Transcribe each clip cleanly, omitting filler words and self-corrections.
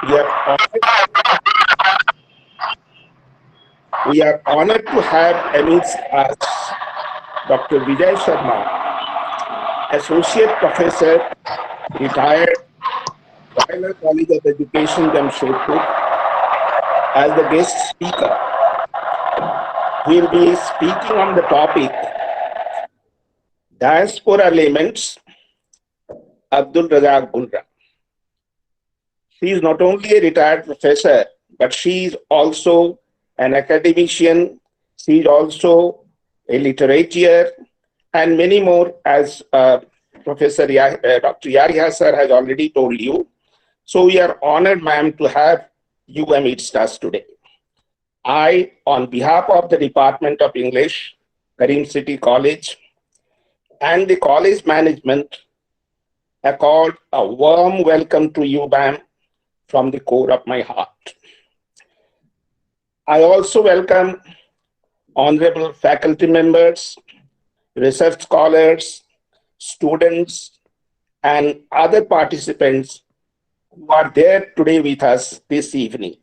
We are honored, we are honored to have amidst us Dr. Vijay Sharma, Associate Professor, retired, Royal College of Education, Jamshedpur, as the guest speaker. He will be speaking on the topic Diaspora Elements, Abdul Razak Gunra. She is not only a retired professor, but she is also an academician. She is also a literature and many more, as Dr. Yahya sir has already told you. So we are honored, ma'am, to have you amidst us today. I, on behalf of the Department of English, Karim City College, and the college management, accord a warm welcome to you, ma'am, from the core of my heart. I also welcome honorable faculty members, research scholars, students, and other participants who are there today with us this evening.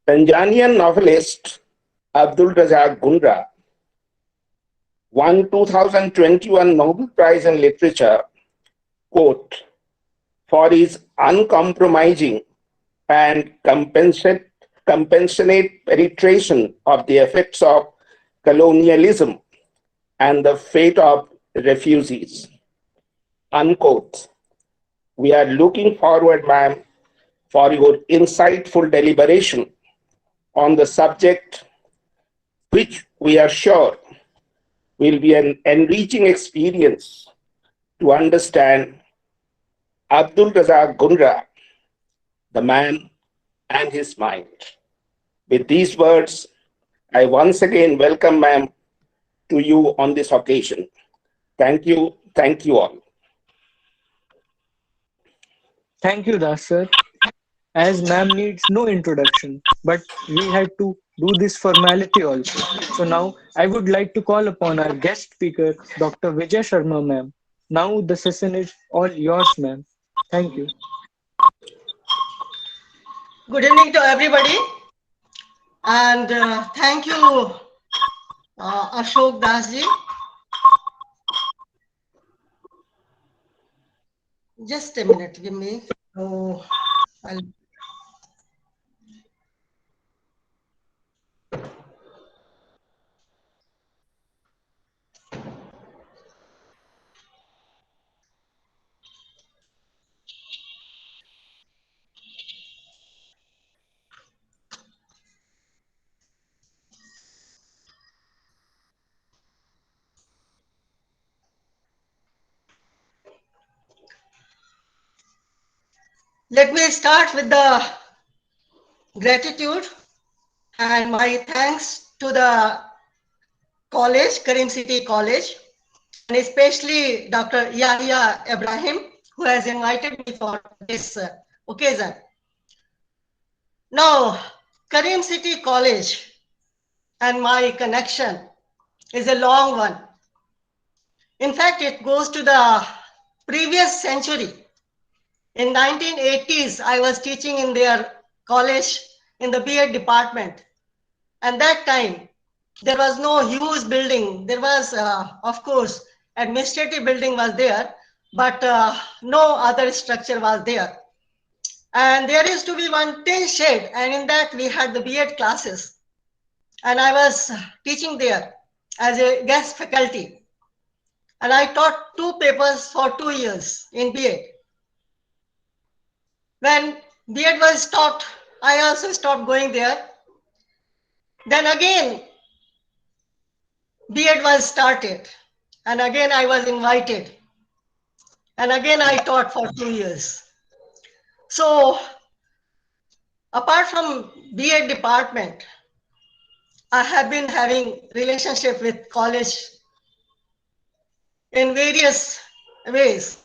Tanzanian novelist Abdul Razak Gunra won 2021 Nobel Prize in Literature, quote, for his uncompromising and compassionate penetration of the effects of colonialism and the fate of refugees, unquote. We are looking forward, ma'am, for your insightful deliberation on the subject, which we are sure will be an enriching experience to understand Abdul Razak Gunra, the man and his mind. With these words, I once again welcome ma'am to you on this occasion. Thank you all. Thank you, Das sir. As ma'am needs no introduction, but we had to do this formality also. So now I would like to call upon our guest speaker, Dr. Vijay Sharma ma'am. Now the session is all yours, ma'am. Thank you. Good evening to everybody, and thank you, Ashok Dasji. Just a minute, give me. Oh, I'll... Let me start with the gratitude and my thanks to the college, Karim City College, and especially Dr. Yahya Ibrahim, who has invited me for this occasion. Now, Karim City College and my connection is a long one. In fact, it goes to the previous century. In 1980s, I was teaching in their college in the B.Ed department. And that time, there was no huge building. There was, of course, administrative building was there, but no other structure was there. And there used to be one tin shed, and in that we had the B.Ed classes. And I was teaching there as a guest faculty. And I taught 2 papers for 2 years in B.Ed. When B.Ed was stopped, I also stopped going there. Then again, B.Ed was started, and again I was invited. And again I taught for 2 years. So, apart from B.Ed department, I have been having relationship with college in various ways.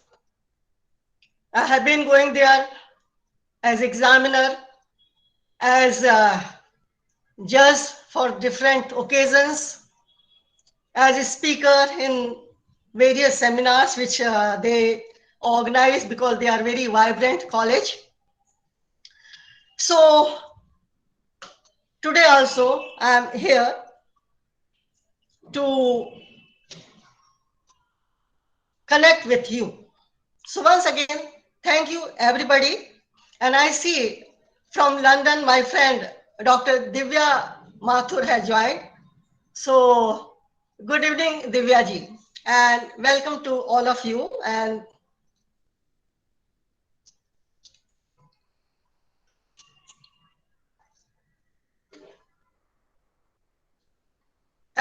I have been going there as examiner, as a judge for different occasions, as a speaker in various seminars which they organize because they are very vibrant college. So today also I am here to connect with you. So once again, thank you everybody. And I see from London, my friend Dr. Divya Mathur has joined. So good evening, Divya ji, and welcome to all of you. And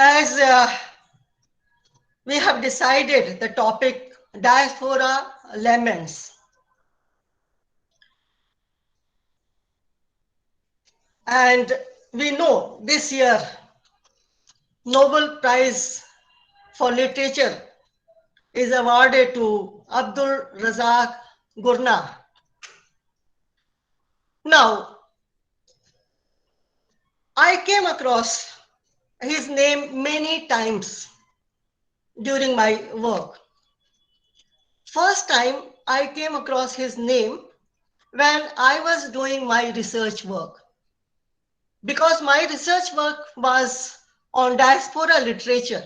as we have decided the topic diaspora laments. And we know this year Nobel Prize for Literature is awarded to Abdul Razak Gurnah. Now, I came across his name many times during my work. First time I came across his name when I was doing my research work, because my research work was on diaspora literature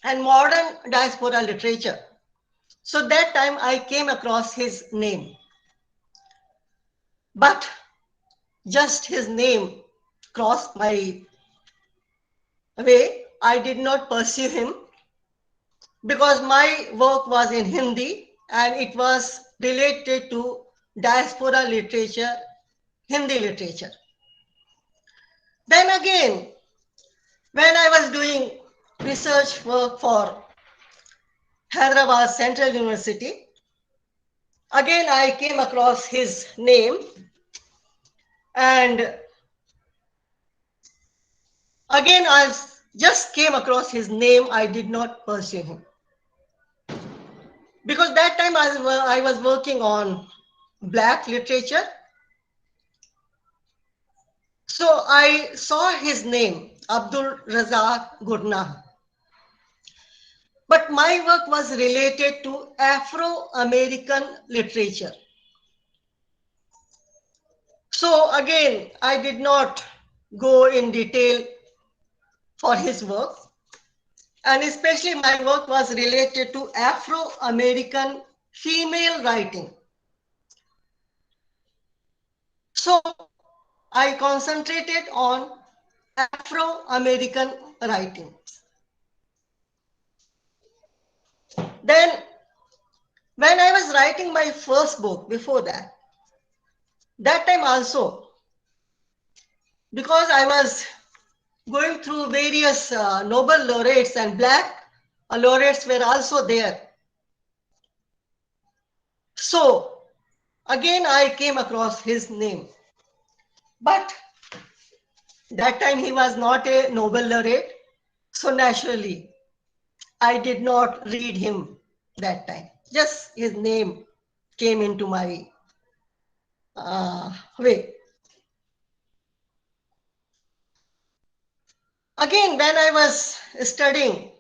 and modern diaspora literature. So that time I came across his name. But just his name crossed my way. I did not pursue him because my work was in Hindi and it was related to diaspora literature, Hindi literature. Then again, when I was doing research work for Hyderabad Central University, again I came across his name, and again I just came across his name. I did not pursue him because that time I was working on Black literature. So I saw his name, Abdul Razak Gurnah. But my work was related to Afro-American literature. So again, I did not go in detail for his work. And especially my work was related to Afro-American female writing. So I concentrated on Afro-American writing. Then when I was writing my first book before that time also, because I was going through various Nobel laureates and Black laureates were also there. So again, I came across his name. But that time he was not a Nobel laureate. So naturally, I did not read him that time. Just his name came into my way. Again, when I was studying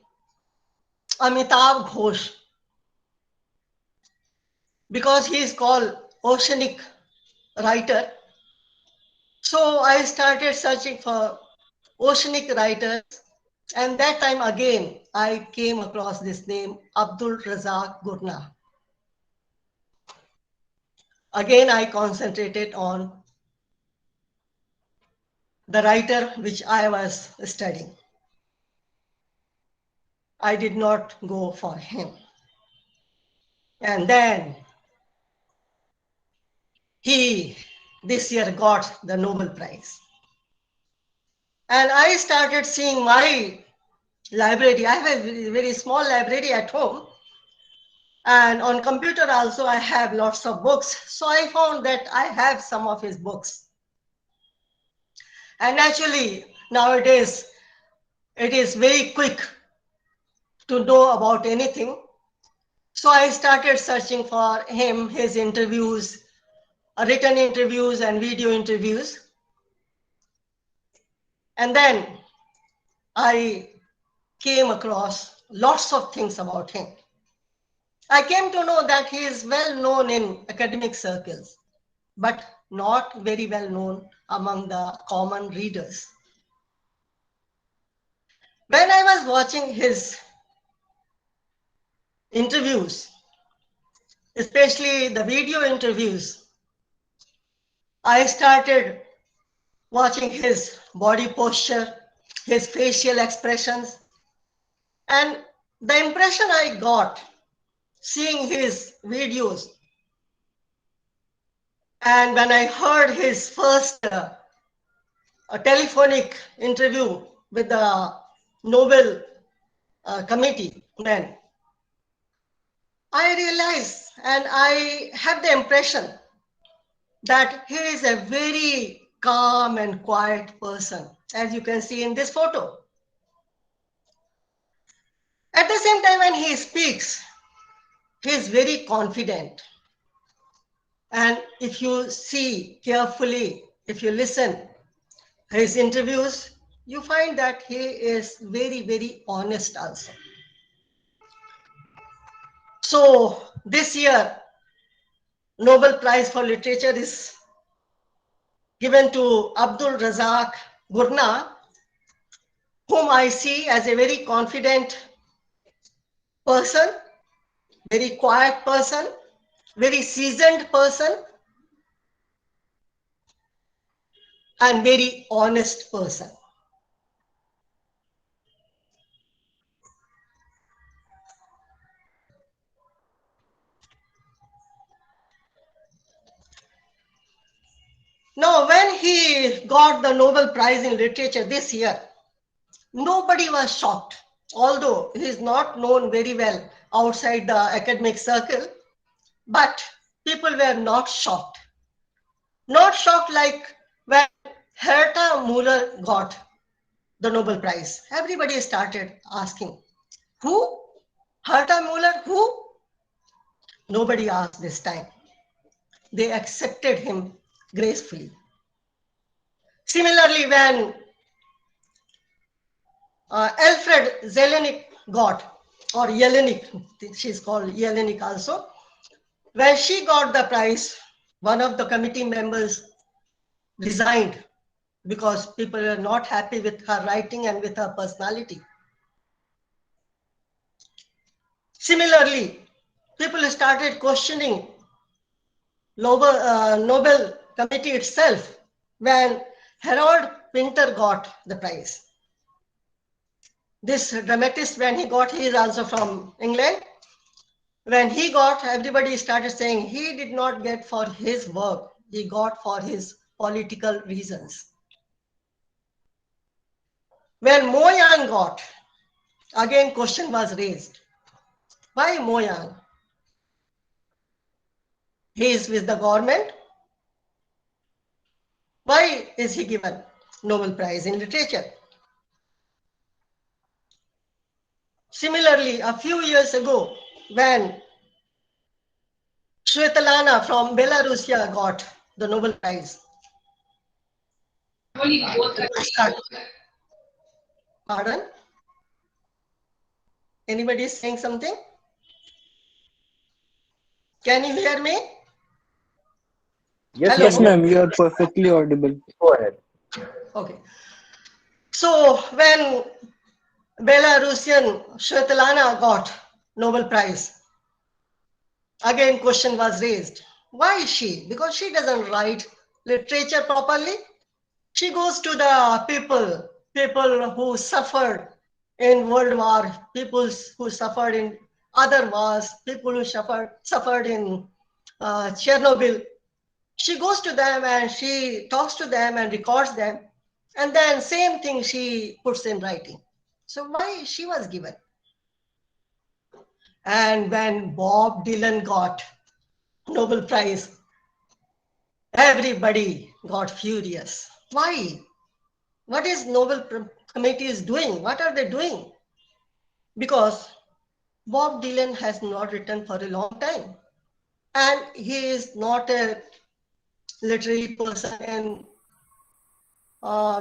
Amitabh Ghosh, because he is called oceanic writer, so I started searching for oceanic writers, and that time again I came across this name, Abdul Razak Gurnah. Again, I concentrated on the writer which I was studying. I did not go for him. And then he this year got the Nobel Prize. And I started seeing my library. I have a very small library at home. And on computer also, I have lots of books. So I found that I have some of his books. And actually, nowadays, it is very quick to know about anything. So I started searching for him, his interviews, written interviews and video interviews. And then I came across lots of things about him. I came to know that he is well known in academic circles, but not very well known among the common readers. When I was watching his interviews, especially the video interviews, I started watching his body posture, his facial expressions, and the impression I got seeing his videos, and when I heard his first a telephonic interview with the Nobel committee, then I realized and I had the impression that he is a very calm and quiet person, as you can see in this photo. At the same time, when he speaks, he is very confident. And if you see carefully, if you listen his interviews, you find that he is very, very honest also. So this year, Nobel Prize for Literature is given to Abdul Razak Gurna, whom I see as a very confident person, very quiet person, very seasoned person, and very honest person. Now, when he got the Nobel Prize in Literature this year, nobody was shocked, although he is not known very well outside the academic circle, but people were not shocked. Not shocked like when Herta Müller got the Nobel Prize. Everybody started asking, who? Herta Müller, who? Nobody asked this time. They accepted him gracefully. Similarly, when Alfred Jelinek got, or Jelinek, she's called Jelinek also, when she got the prize, one of the committee members resigned because people were not happy with her writing and with her personality. Similarly, people started questioning Nobel Committee itself when Harold Pinter got the prize. This dramatist, when he got, he is also from England. When he got, everybody started saying he did not get for his work, he got for his political reasons. When Mo Yan got, again question was raised. Why Mo Yan? He is with the government. Why is he given Nobel Prize in Literature? Similarly, a few years ago, when Svetlana from Belarus got the Nobel Prize. Pardon? Anybody is saying something? Can you hear me? Yes, Hello? Yes, ma'am, you are perfectly audible. go ahead. Okay. So when Belarusian Svetlana got Nobel Prize, again question was raised. Why is she? Because she doesn't write literature properly. She goes to the people who suffered in World War, people who suffered in other wars, people who suffered in Chernobyl. She goes to them and she talks to them and records them, and then same thing she puts in writing. So why she was given? And when Bob Dylan got Nobel Prize, everybody got furious. Why? What is Nobel Committee is doing? What are they doing? Because Bob Dylan has not written for a long time, and he is not a literary person, and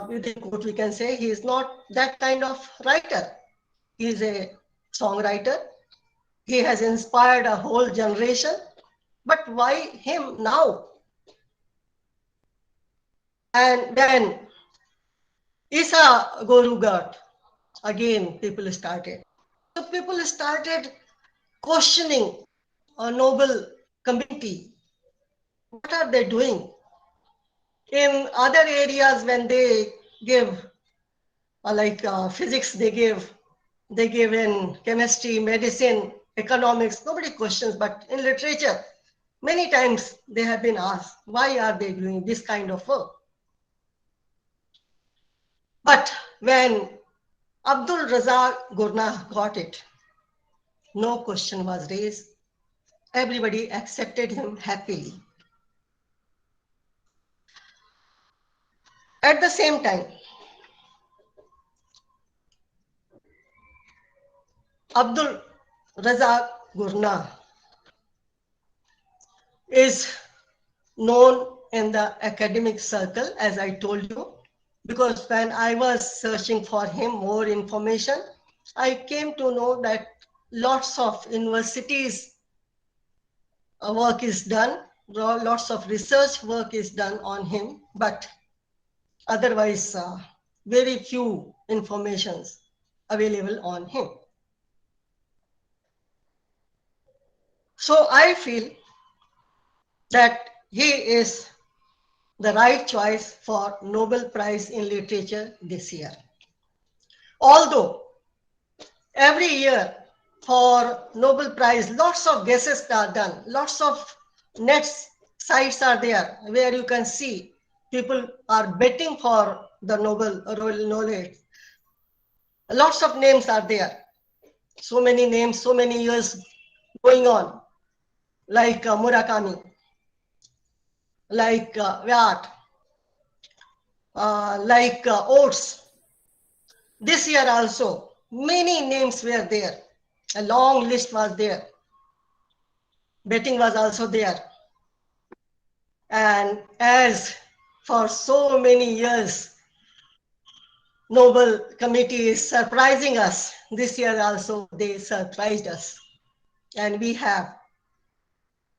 within quote we can say he is not that kind of writer. He is a songwriter. He has inspired a whole generation. But why him now? And then Isa Gorugat, again, people started. So people started questioning a Nobel committee. What are they doing? In other areas, when they give, like physics, they give in chemistry, medicine, economics, nobody questions. But in literature, many times they have been asked, why are they doing this kind of work? But when Abdul Razak Gurnah got it, no question was raised. Everybody accepted him happily. At the same time, Abdul Razak Gurnah is known in the academic circle, as I told you, because when I was searching for him more information, I came to know that lots of universities work is done, lots of research work is done on him, but otherwise very few informations available on him. So I feel that he is the right choice for Nobel Prize in Literature this year. Although every year for Nobel Prize, lots of guesses are done, lots of net sites are there where you can see people are betting for the Nobel laureate. Lots of names are there. So many names, so many years going on, like Murakami, like Vyat, like Oates. This year also, many names were there. A long list was there. Betting was also there. And as for so many years, Nobel Committee is surprising us. This year also, they surprised us. And we have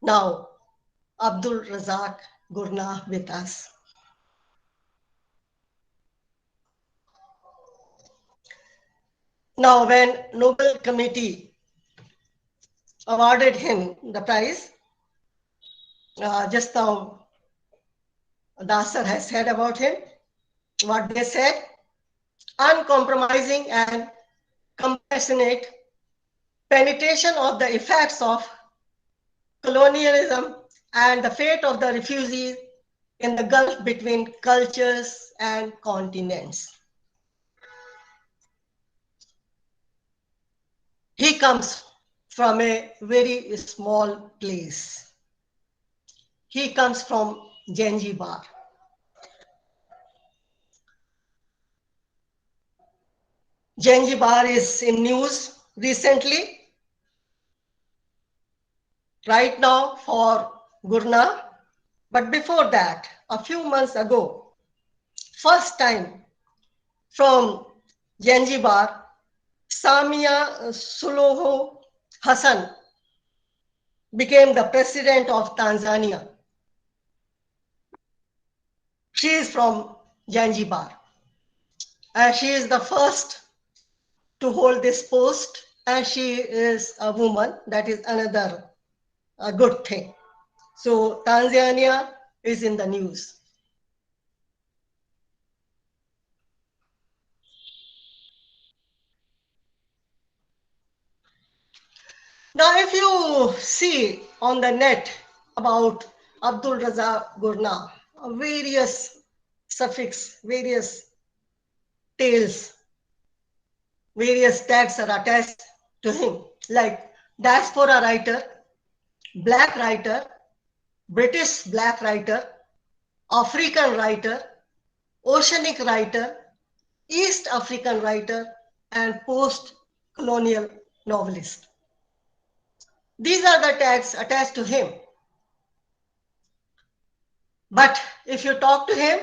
now Abdul Razak Gurnah with us. Now, when Nobel Committee awarded him the prize, just now Dasar has said about him, what they said, uncompromising and compassionate penetration of the effects of colonialism and the fate of the refugees in the gulf between cultures and continents. He comes from a very small place. He comes from Zanzibar. Zanzibar is in news recently, right now for Gurnah. But before that, a few months ago, first time from Zanzibar, Samia Suluhu Hassan became the president of Tanzania. She is from Zanzibar, and she is the first to hold this post, and she is a woman. That is another good thing. So Tanzania is in the news. Now, if you see on the net about Abdul Raza Gurnah, various suffix, various tales, various tags are attached to him, like diaspora writer, black writer, British black writer, African writer, oceanic writer, East African writer, and post-colonial novelist. These are the tags attached to him. But if you talk to him,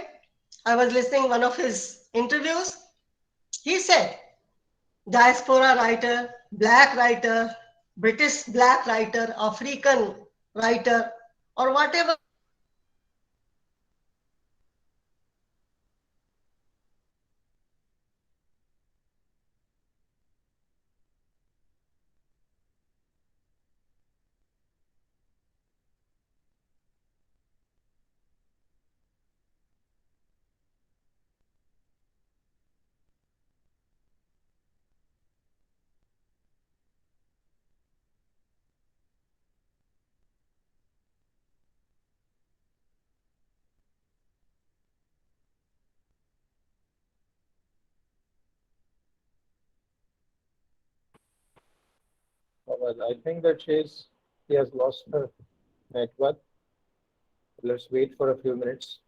I was listening one of his interviews, he said, diaspora writer, black writer, British black writer, African writer, or whatever Well, I think that she has lost her network. Let's wait for a few minutes.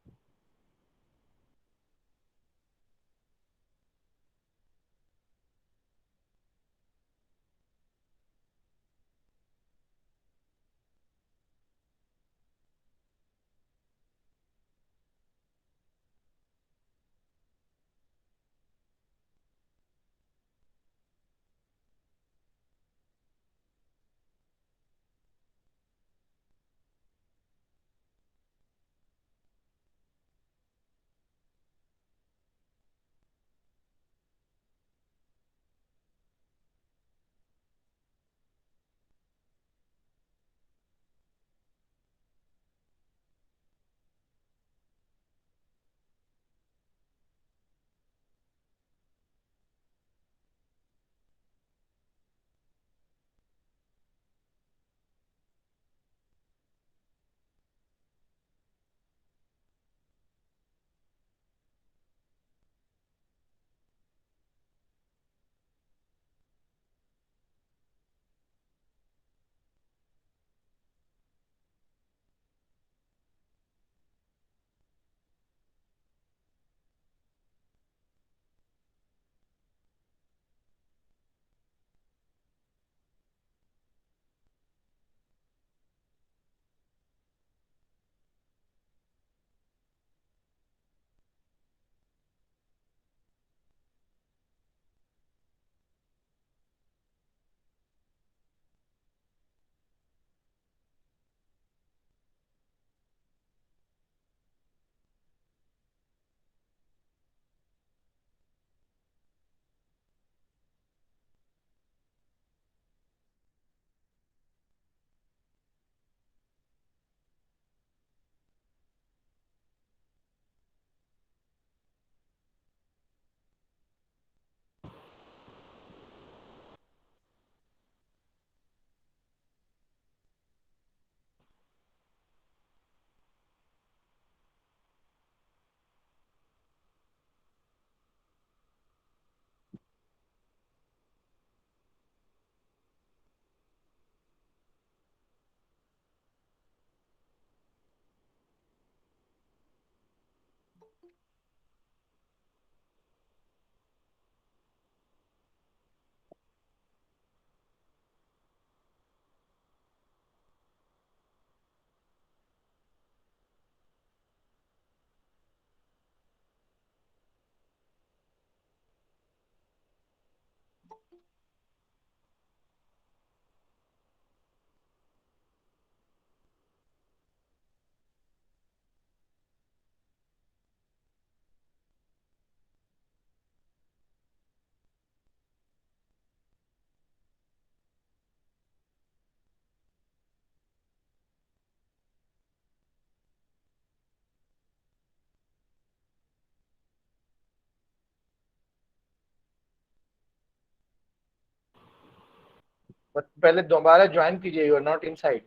But पहले दोबारा join कीजिए. You are not inside.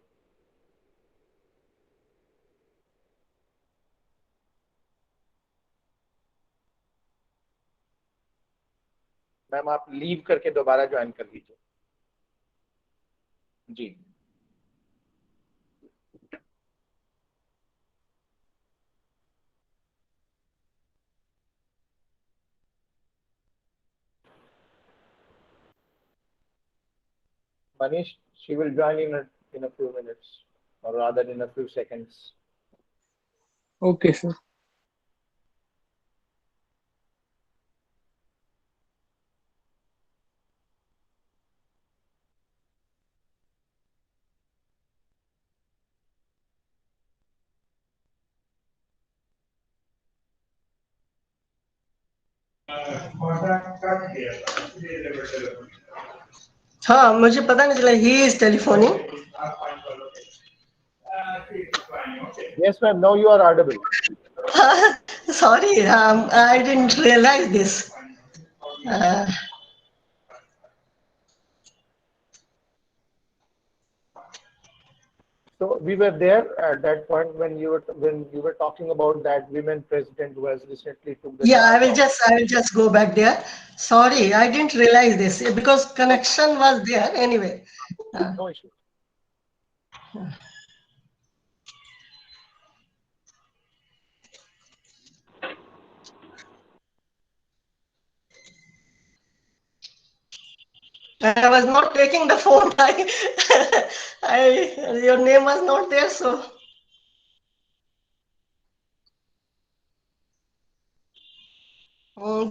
Ma'am आप leave करके दोबारा join कर लीजिए. जी. Manish, she will join in a few minutes, or rather in a few seconds. Okay, sir. हाँ मुझे पता नहीं चला he is telephoning. Yes, ma'am. Now you are audible. Sorry, I didn't realize this. Uh, So we were there at that point when you were talking about that women president who has recently took the yeah, charge of. I will just go back there. Sorry, I didn't realize this because connection was there anyway. No issue. I was not taking the phone. Your name was not there, so.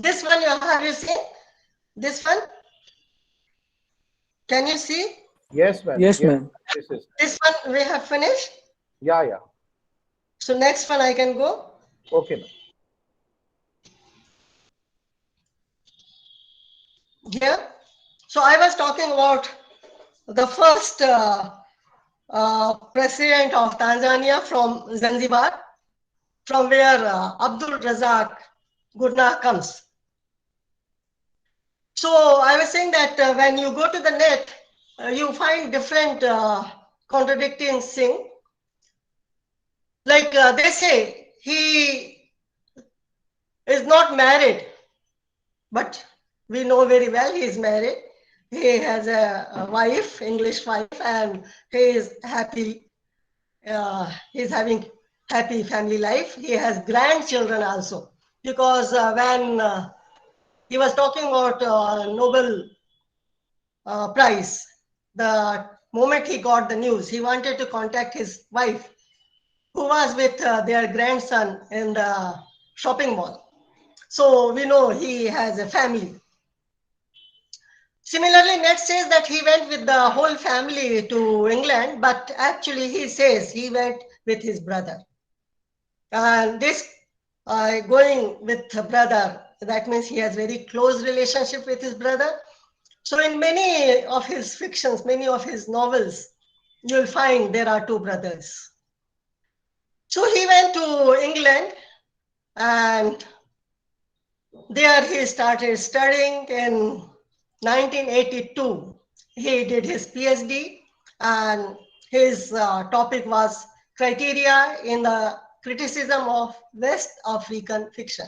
This one, have you seen? This one? Can you see? Yes, ma'am. Yes, ma'am. This is. This one we have finished. Yeah. So next one I can go. Okay, ma'am. Here. So I was talking about the first president of Tanzania from Zanzibar, from where Abdul Razak Gurnah comes. So I was saying that when you go to the net, you find different contradicting things. Like they say he is not married, but we know very well he is married. He has a wife, English wife, and he is happy. He's having happy family life. He has grandchildren also, because when he was talking about Nobel Prize, the moment he got the news, he wanted to contact his wife, who was with their grandson in the shopping mall. So we know he has a family. Similarly, Ned says that he went with the whole family to England, but actually he says he went with his brother. And this going with a brother, that means he has very close relationship with his brother. So in many of his fictions, many of his novels, you'll find there are two brothers. So he went to England, and there he started studying. In 1982, he did his PhD, and his topic was criteria in the criticism of West African fiction.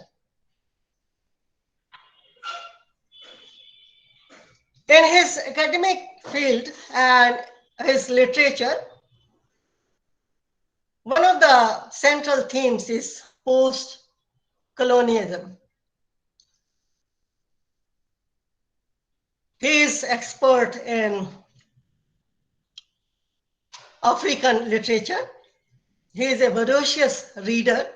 In his academic field and his literature, one of the central themes is post-colonialism. He is expert in African literature. He is a voracious reader.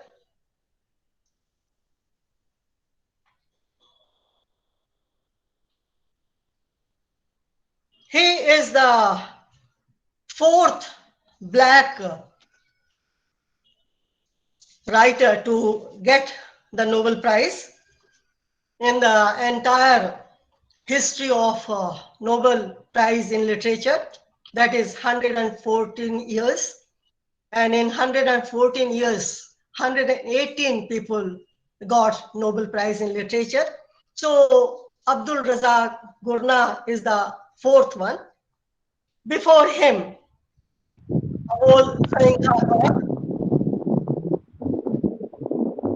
He is the fourth Black writer to get the Nobel Prize in the entire history of Nobel Prize in Literature. That is 114 years. And in 114 years, 118 people got Nobel Prize in Literature. So Abdul Razak Gurnah is the fourth one. Before him, Awol Soyinka got.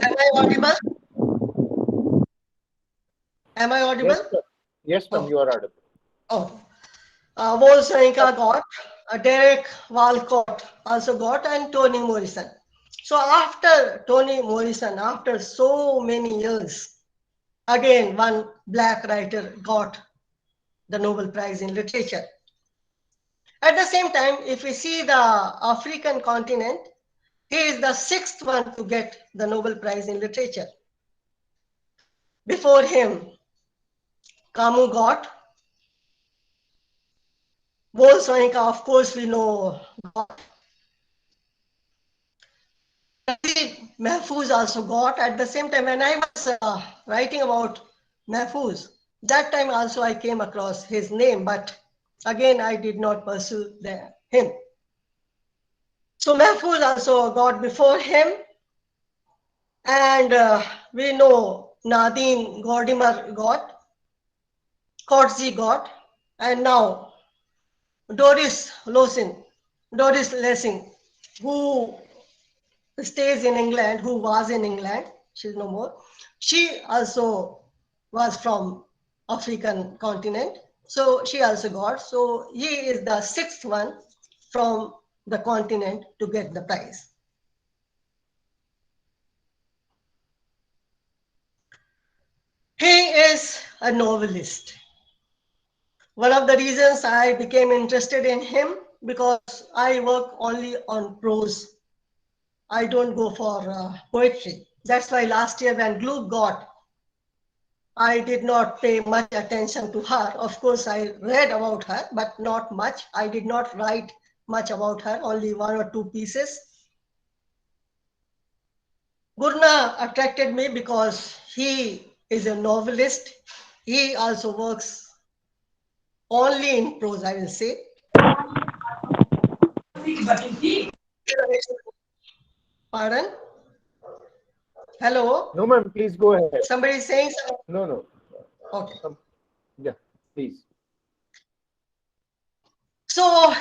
Am I audible? Am I audible? Yes, ma'am. You are audible. Oh, Awol Soyinka got, Derek Walcott also got, and Toni Morrison. So after Toni Morrison, after so many years, again one Black writer got the Nobel Prize in Literature. At the same time, if we see the African continent, he is the sixth one to get the Nobel Prize in Literature. Before him, Camus got. Awol Soyinka, of course, we know, got. Mahfouz also got. At the same time, when I was writing about Mahfouz, that time also I came across his name, but again, I did not pursue him. So Mahfouz also got before him. And we know Nadine Gordimer got, Coetzee got, and now Doris Lessing, who stays in England, who was in England, she's no more. She also was from African continent. So she also got. So he is the sixth one from the continent to get the prize. He is a novelist. One of the reasons I became interested in him because I work only on prose. I don't go for poetry. That's why last year when Globe got, I did not pay much attention to her. Of course, I read about her, but not much. I did not write much about her, only one or two pieces. Gurna attracted me because he is a novelist. He also works only in prose, I will say. Pardon? Hello? No, ma'am, please go ahead. Somebody is saying something? No. Okay. Yeah, please. So,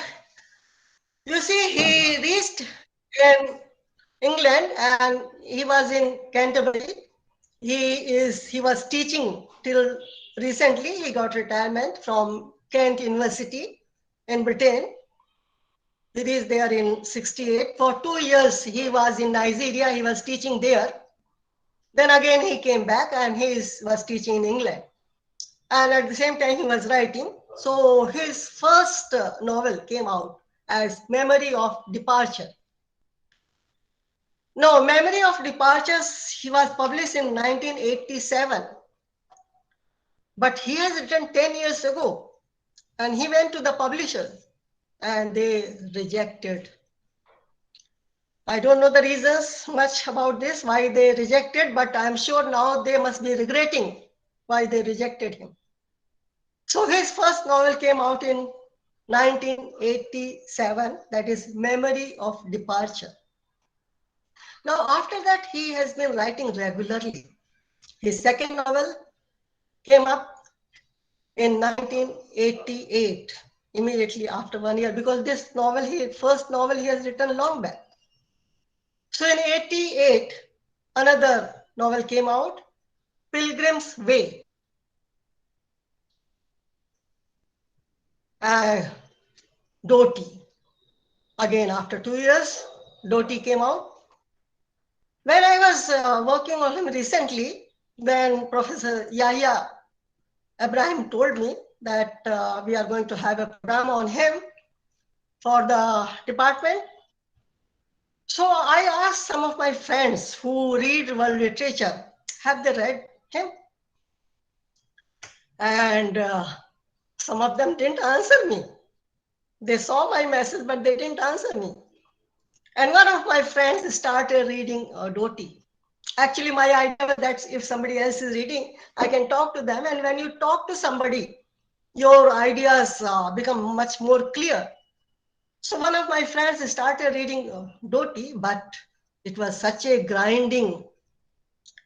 you see, he reached in England and he was in Canterbury. He was teaching till recently. He got retirement from Kent University in Britain. He is there in 68. For 2 years, he was in Nigeria. He was teaching there. Then again, he came back and he was teaching in England. And at the same time, he was writing. So his first novel came out as Memory of Departure. No, Memory of Departures, he was published in 1987. But he has written 10 years ago. And he went to the publishers and they rejected. I don't know the reasons much about this, why they rejected, but I'm sure now they must be regretting why they rejected him. So his first novel came out in 1987, that is Memory of Departure. Now, after that, he has been writing regularly. His second novel came up in 1988, immediately after 1 year, because this novel, first novel he has written long back. So in 88, another novel came out, Pilgrim's Way. Doti. Again, after 2 years, Doti came out. When I was working on him recently, then Professor Yahya Ibrahim told me that we are going to have a program on him for the department. So I asked some of my friends who read world literature, have they read him? And some of them didn't answer me. They saw my message, but they didn't answer me. And one of my friends started reading Doti. Actually, my idea was that if somebody else is reading, I can talk to them. And when you talk to somebody, your ideas become much more clear. So one of my friends started reading Doti, but it was such a grinding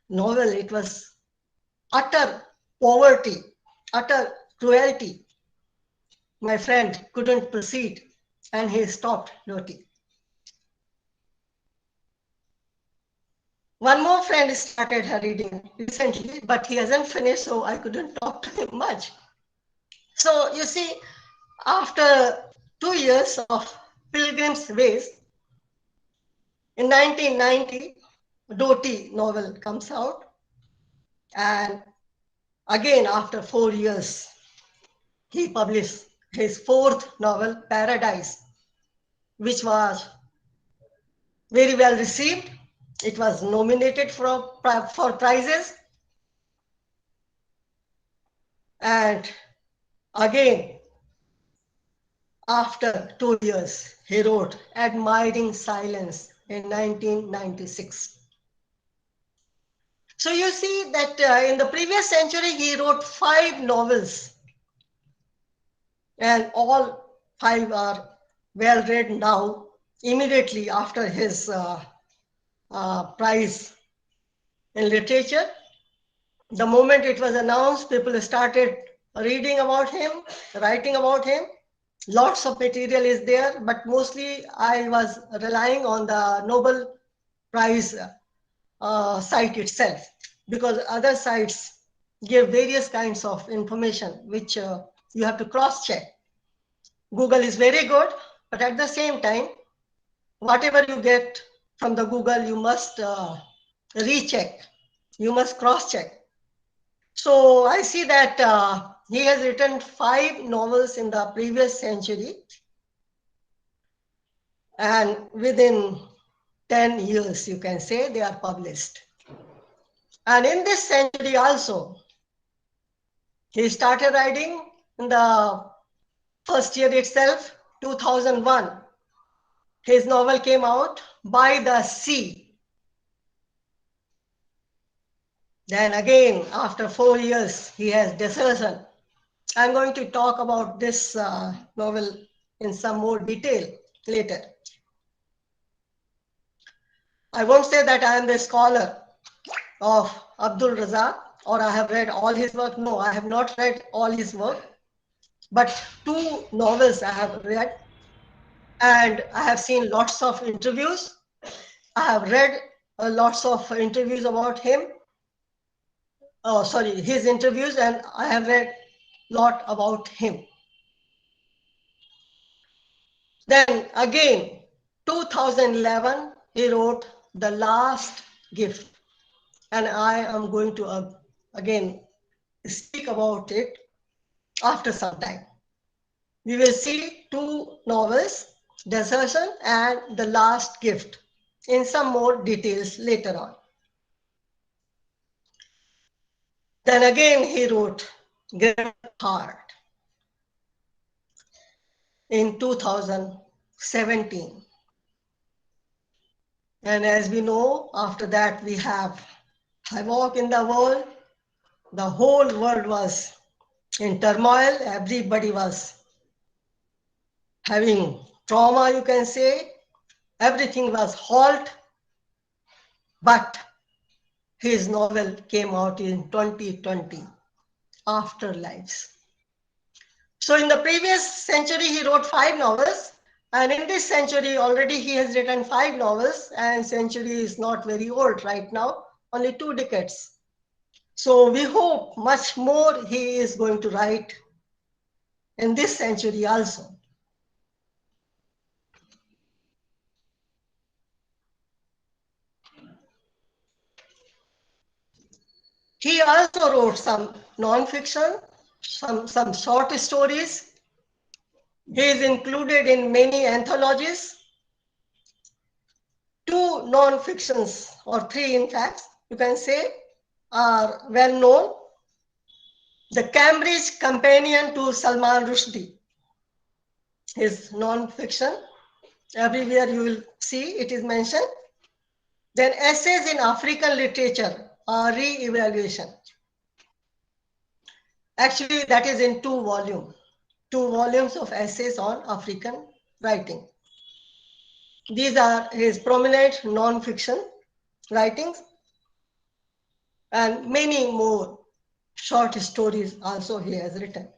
novel. It was utter poverty, utter cruelty. My friend couldn't proceed and he stopped Doti. One more friend started her reading recently, but he hasn't finished, so I couldn't talk to him much. So you see, after 2 years of Pilgrim's Ways, in 1990, Doti novel comes out. And again, after 4 years, he published his fourth novel, Paradise, which was very well received. It was nominated for prizes. And again, after 2 years, he wrote Admiring Silence in 1996. So you see that in the previous century, he wrote 5 novels. And all 5 are well read now, immediately after his prize in literature. The moment it was announced, people started reading about him, writing about him. Lots of material is there, but mostly I was relying on the Nobel Prize site itself, because other sites give various kinds of information which You have to cross-check. Google is very good, but at the same time, whatever you get from the Google, you must recheck. You must cross-check. So I see that he has written 5 novels in the previous century, and within 10 years, you can say, they are published. And in this century also, he started writing in the first year itself, 2001. His novel came out, By the Sea. Then again, after 4 years, he has Desertion. I'm going to talk about this novel in some more detail later. I won't say that I am the scholar of Abdul Razak or I have read all his work. No, I have not read all his work, but 2 novels I have read, and I have seen lots of interviews. I have read lots of interviews about him. Oh, sorry, his interviews, and I have read a lot about him. Then again, 2011, he wrote The Last Gift. And I am going to again speak about it after some time. We will see 2 novels, Desertion and The Last Gift, in some more details later on. Then again, he wrote Great Heart in 2017. And as we know, after that, we have havoc in the world. The whole world was in turmoil. Everybody was having trauma, you can say. Everything was halt. But his novel came out in 2020, Afterlives. So in the previous century, he wrote 5 novels. And in this century, already he has written 5 novels. And century is not very old right now, only 2 decades. So we hope much more he is going to write in this century also. He also wrote some non-fiction, some short stories. He is included in many anthologies. 2 non-fictions, or 3 in fact, you can say, are well known. The Cambridge Companion to Salman Rushdie is non-fiction. Everywhere you will see it is mentioned. Then Essays in African Literature, a re-evaluation. Actually, that is in 2 volumes. 2 volumes of essays on African writing. These are his prominent non-fiction writings, and many more short stories also he has written.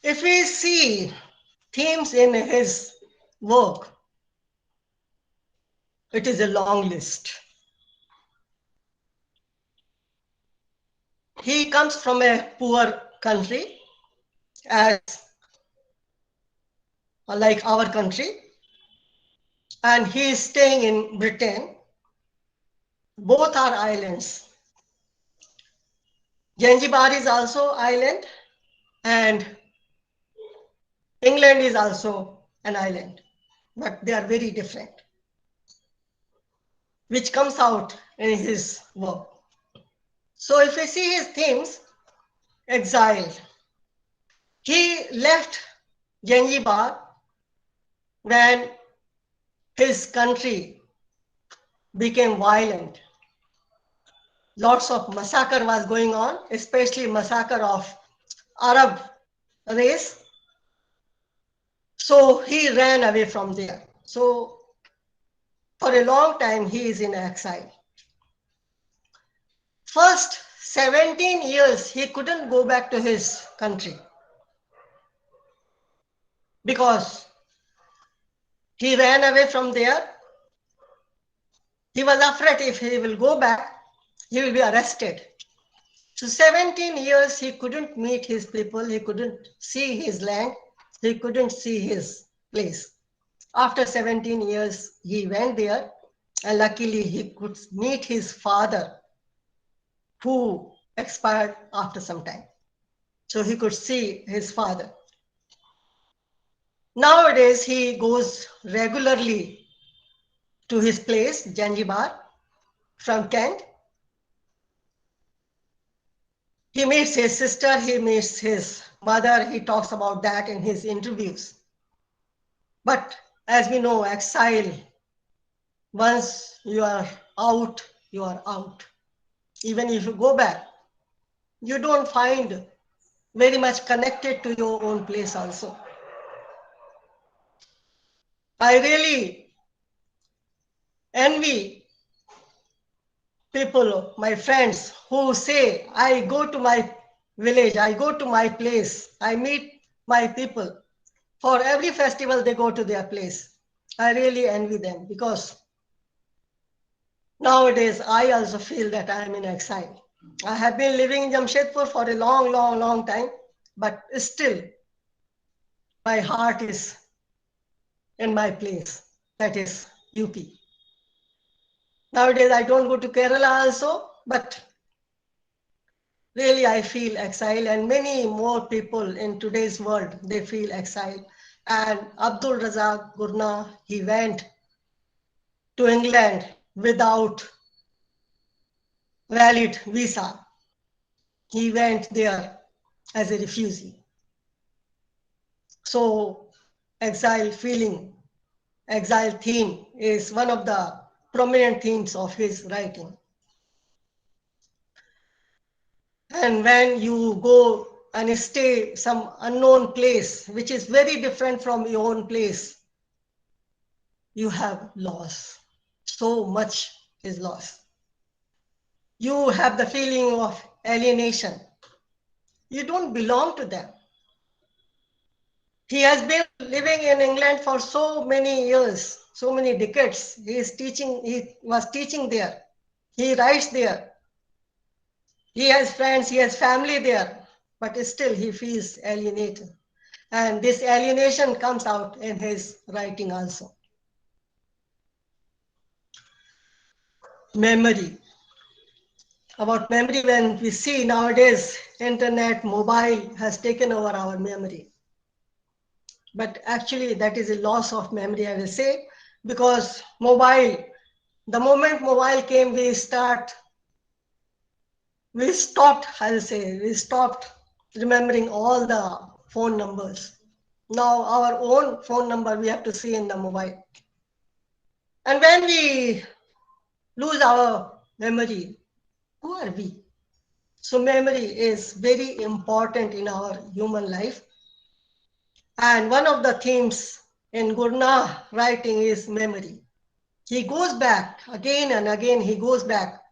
If we see themes in his work, it is a long list. He comes from a poor country, as like our country, and he is staying in Britain. Both are islands. Zanzibar is also island, and England is also an island, but they are very different, which comes out in his work. So if we see his themes, exile. He left Zanzibar when his country became violent. Lots of massacre was going on, especially massacre of Arab race. So he ran away from there. So for a long time, he is in exile. First 17 years, he couldn't go back to his country because he ran away from there. He was afraid if he will go back, he will be arrested. So 17 years, he couldn't meet his people, he couldn't see his land, he couldn't see his place. After 17 years, he went there, and luckily he could meet his father, who expired after some time. So he could see his father. Nowadays, he goes regularly to his place, Zanzibar, from Kent. He meets his sister, he meets his mother, he talks about that in his interviews. But as we know, exile, once you are out, you are out. Even if you go back, you don't find very much connected to your own place also. I really envy people, my friends, who say, I go to my village, I go to my place, I meet my people. For every festival, they go to their place. I really envy them because nowadays I also feel that I am in exile. I have been living in Jamshedpur for a long, long, long time, but still my heart is in my place, that is UP. Nowadays I don't go to Kerala also, but really I feel exile, and many more people in today's world, they feel exile. And Abdul Razak Gurna, he went to England without valid visa. He went there as a refugee. So exile feeling, exile theme is one of the prominent themes of his writing. And when you go and stay some unknown place, which is very different from your own place, you have loss. So much is lost. You have the feeling of alienation. You don't belong to them. He has been living in England for so many years, so many decades. He was teaching there. He writes there. He has friends, he has family there, but still he feels alienated. And this alienation comes out in his writing also. Memory. About memory, when we see nowadays, internet, mobile has taken over our memory. But actually that is a loss of memory, I will say, because mobile, the moment mobile came, we stopped, I'll say, we stopped remembering all the phone numbers. Now our own phone number we have to see in the mobile. And when we lose our memory, who are we? So memory is very important in our human life. And one of the themes in Gurna writing is memory. He goes back again and again, he goes back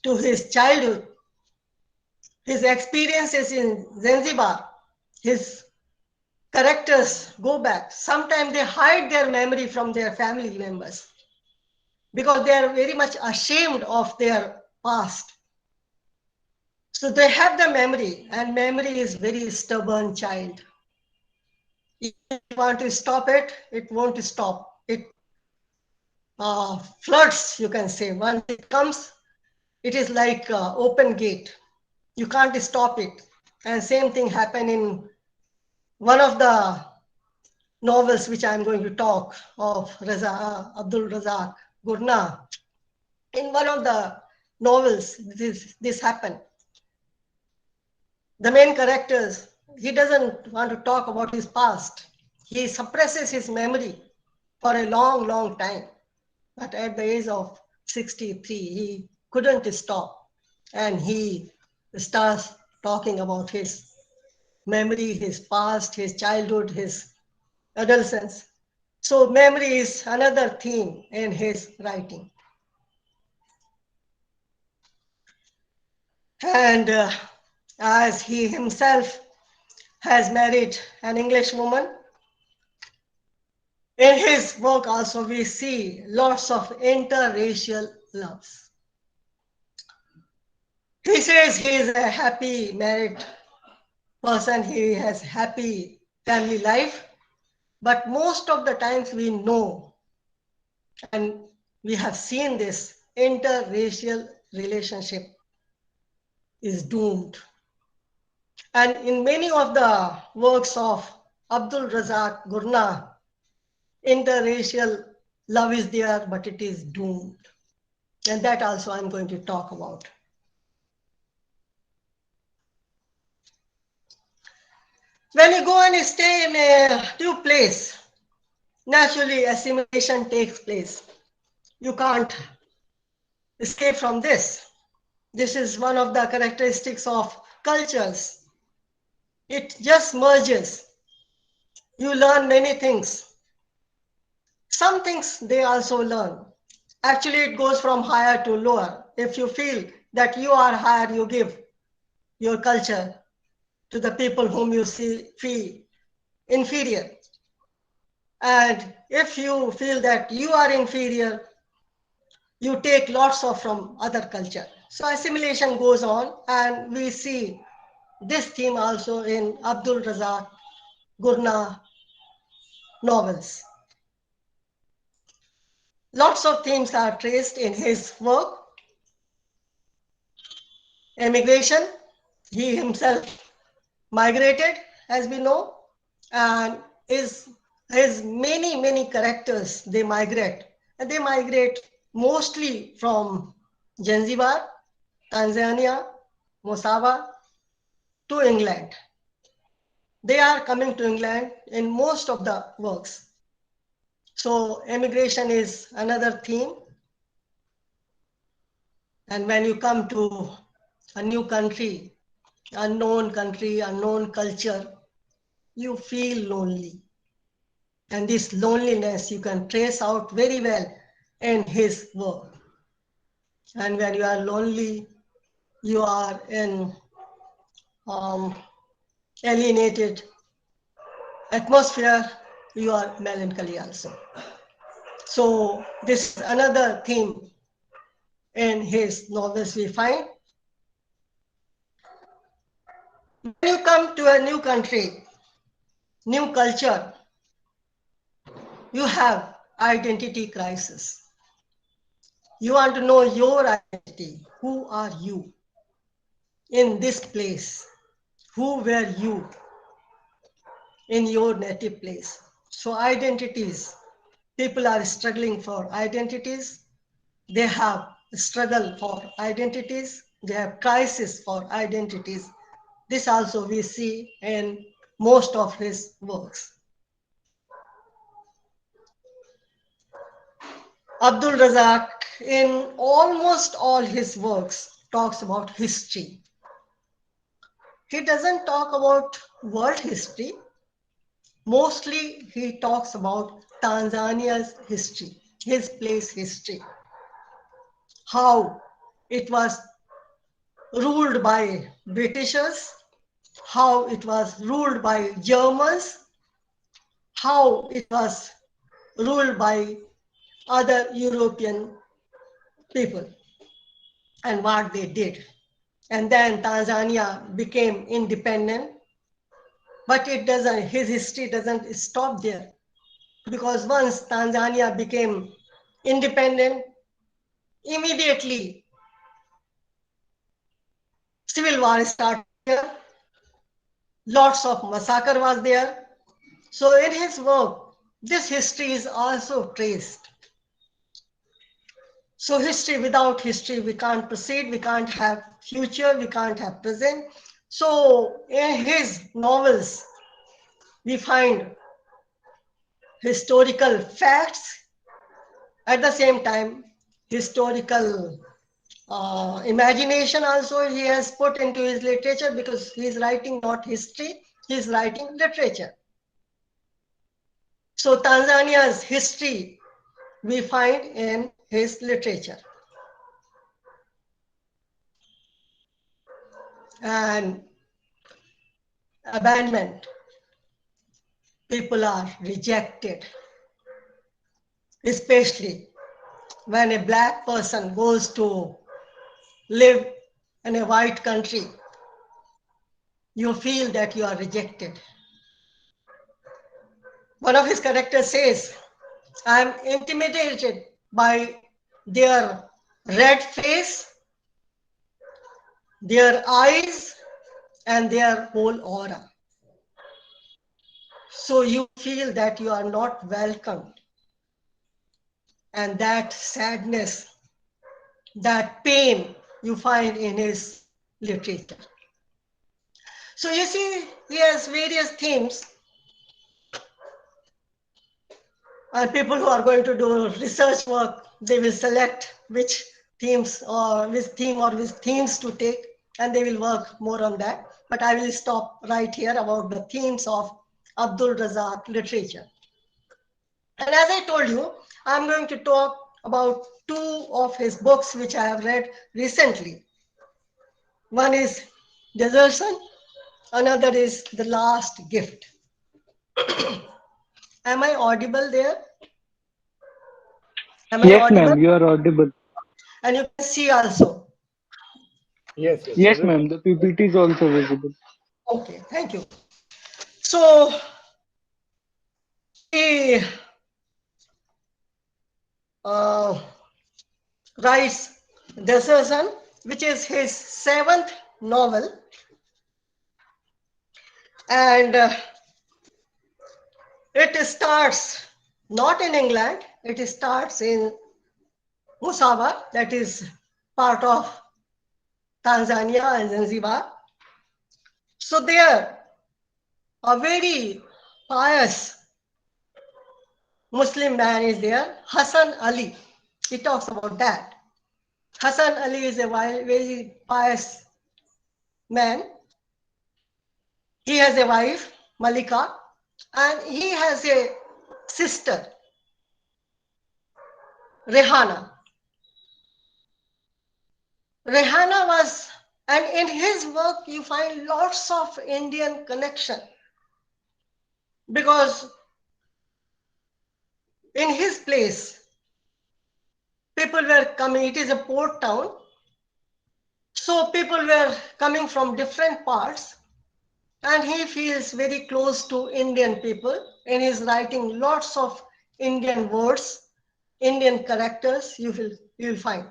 to his childhood, his experiences in Zanzibar, his characters go back. Sometimes they hide their memory from their family members because they are very much ashamed of their past. So they have the memory, and memory is very stubborn child. If you want to stop it, it won't stop. It floods, you can say. Once it comes, it is like open gate. You can't stop it. And same thing happened in one of the novels which I'm going to talk of, Abdul Razak Gurna. In one of the novels, this happened. The main characters, he doesn't want to talk about his past. He suppresses his memory for a long, long time. But at the age of 63, he couldn't stop. And he starts talking about his memory, his past, his childhood, his adolescence. So memory is another theme in his writing. And as he himself has married an English woman, in his work also we see lots of interracial loves. He says he is a happy married person, he has happy family life, but most of the times we know and we have seen this interracial relationship is doomed. And in many of the works of Abdul Razak Gurnah, interracial love is there, but it is doomed. And that also I'm going to talk about. When you go and stay in a new place, naturally assimilation takes place. You can't escape from this. This is one of the characteristics of cultures. It just merges. You learn many things. Some things they also learn. Actually, it goes from higher to lower. If you feel that you are higher, you give your culture to the people whom you feel inferior. And if you feel that you are inferior, you take lots of from other culture. So assimilation goes on, and we see this theme also in Abdul Razak Gurnah novels. Lots of themes are traced in his work. Immigration, he himself migrated, as we know, and his many characters, they migrate. And they migrate mostly from Zanzibar, Tanzania, Mosawa to England. They are coming to England in most of the works. So immigration is another theme. And when you come to a new country, unknown culture, you feel lonely. And this loneliness you can trace out very well in his work. And when you are lonely, you are in alienated atmosphere, you are melancholy also. So this is another theme in his novels we find. When you come to a new country, new culture, you have identity crisis. You want to know your identity. Who are you in this place? Who were you in your native place? So identities, people are struggling for identities. They have struggle for identities. They have crisis for identities. This also we see in most of his works. Abdul Razak, in almost all his works, talks about history. He doesn't talk about world history. Mostly he talks about Tanzania's history, his place history, how it was ruled by Britishers, how it was ruled by Germans, how it was ruled by other European people, and what they did. And then Tanzania became independent, but it doesn't, his history doesn't stop there. Because once Tanzania became independent, immediately civil war started here. Lots of massacre was there. So in his work, this history is also traced. So history, without history, we can't proceed, we can't have future, we can't have present. So in his novels, we find historical facts, at the same time, historical imagination also he has put into his literature, because he is writing not history, he is writing literature. So Tanzania's history we find in his literature. and abandonment. People are rejected, especially when a black person goes to live in a white country. You feel that you are rejected. One of his characters says, I am intimidated by their red face, their eyes, and their whole aura. So you feel that you are not welcomed. And that sadness, that pain you find in his literature. So you see, he has various themes. And people who are going to do research work, they will select which themes or which theme or which themes to take, and they will work more on that. But I will stop right here about the themes of Abdul Razak literature. And as I told you, I'm going to talk about two of his books which I have read recently. One is Desertion, another is The Last Gift. Am I audible there? Am I Yes, audible? ma'am, you are audible. And you can see also. Yes, yes, Yes, everything. ma'am, the PPT is also visible. Okay, thank you. So he uh, writes Desertion, which is his seventh novel. And it starts not in England, it starts in Musawa, that is part of Tanzania and Zanzibar. So there, a very pious Muslim man is there, Hassan Ali. He talks about that. Hassan Ali is a very pious man. He has a wife, Malika, and he has a sister, Rehana. Rehana was, and in his work you find lots of Indian connection, because in his place, people were coming, it is a port town, so people were coming from different parts, and he feels very close to Indian people in his writing. Lots of Indian words, Indian characters you will find.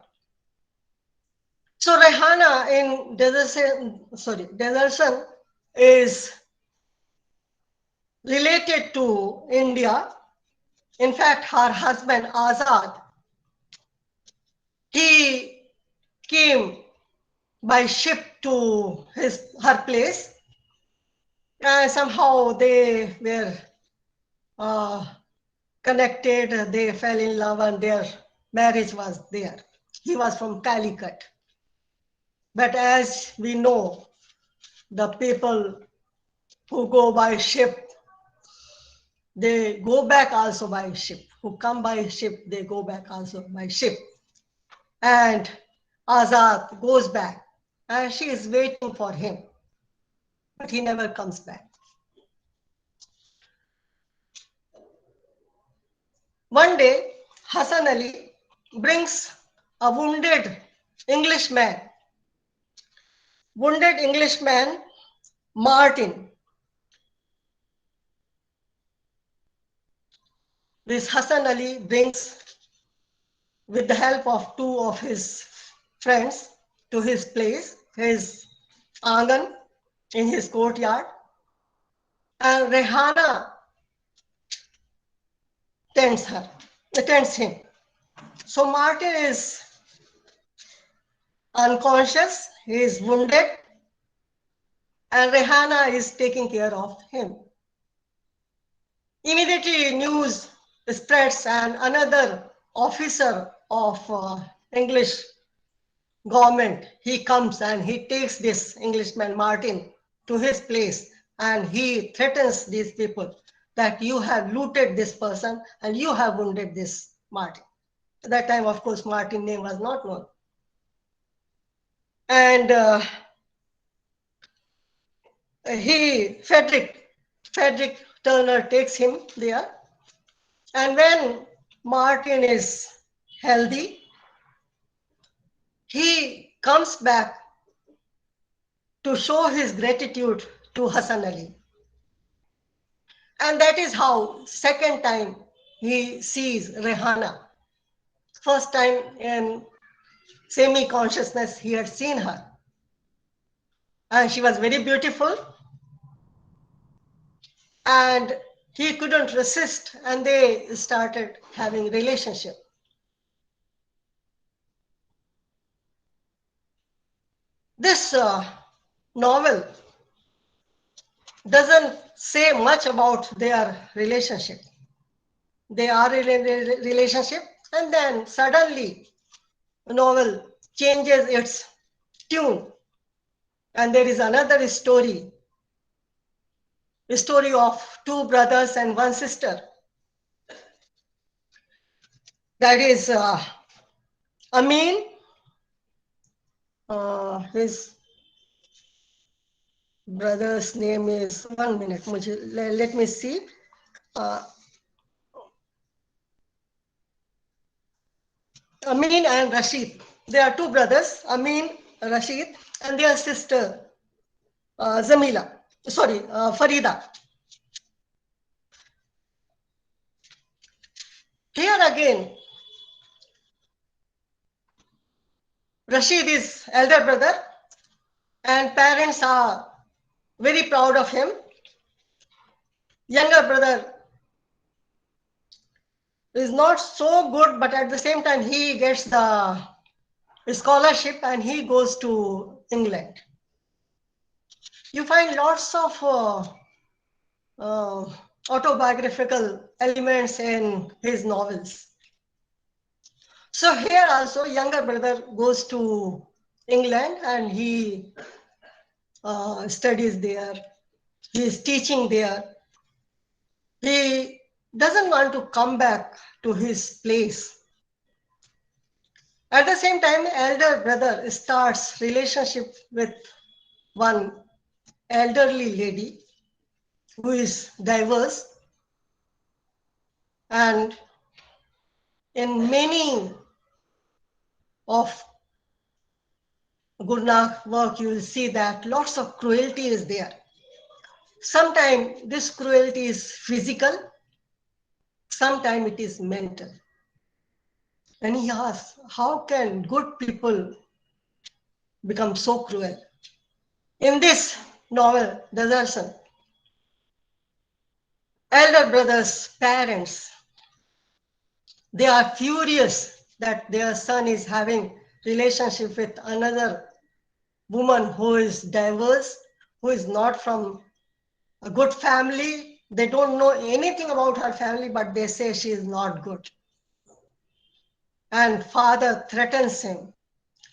So Rehana in Desertion is related to India. In fact, her husband Azad, he came by ship to her place, and somehow they were connected, they fell in love, and their marriage was there. He was from Calicut. But as we know, the people who go by ship, they go back also by ship. Who come by ship, they go back also by ship. And Azad goes back, and she is waiting for him, but he never comes back. One day, Hassan Ali brings a wounded Englishman, Martin. This Hassan Ali brings, with the help of two of his friends, to his place, his angan, in his courtyard. And Rehana tends him. So Martin is unconscious, he is wounded, and Rehana is taking care of him. Immediately news spreads, and another officer of English government, he comes and he takes this Englishman Martin to his place, and he threatens these people that you have looted this person and you have wounded this Martin. At that time, of course, Martin's name was not known. And Frederick Turner takes him there. And when Martin is healthy, he comes back to show his gratitude to Hassan Ali. And that is how second time he sees Rehana. First time in semi-consciousness he had seen her. And she was very beautiful. And he couldn't resist, and they started having relationship. This novel doesn't say much about their relationship. They are in a relationship, and then suddenly the novel changes its tune, and there is another story, a story of two brothers and one sister. That is Amin, his brother's name is, 1 minute, let me see. Amin and Rashid. They are two brothers, Amin, Rashid, and their sister, Farida. Here again, Rashid is elder brother, and parents are very proud of him. Younger brother is not so good, but at the same time, he gets the scholarship and he goes to England. You find lots of autobiographical elements in his novels. So here also, younger brother goes to England and he studies there. He is teaching there. He doesn't want to come back to his place. At the same time, elder brother starts relationship with one elderly lady who is diverse, and in many of Gurnak work, you will see that lots of cruelty is there. Sometimes this cruelty is physical, sometimes it is mental. And he asks, how can good people become so cruel? In this novel, Desertion, elder brother's parents, they are furious that their son is having relationship with another woman who is diverse, who is not from a good family. They don't know anything about her family, but they say she is not good. And father threatens him,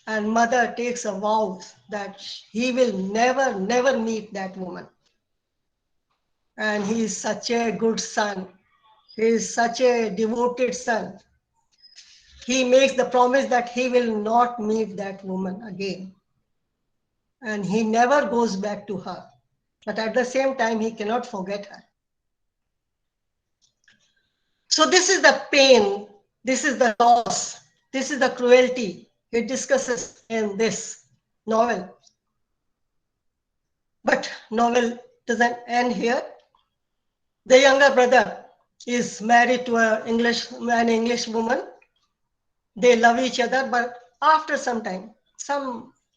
and mother takes a vow that he will never meet that woman. And he is such a good son. He is such a devoted son. He makes the promise that he will not meet that woman again. And he never goes back to her. But at the same time, he cannot forget her. So this is the pain, this is the loss, this is the cruelty he discusses in this novel. But novel doesn't end here. The younger brother is married to an English woman. They love each other, but after some time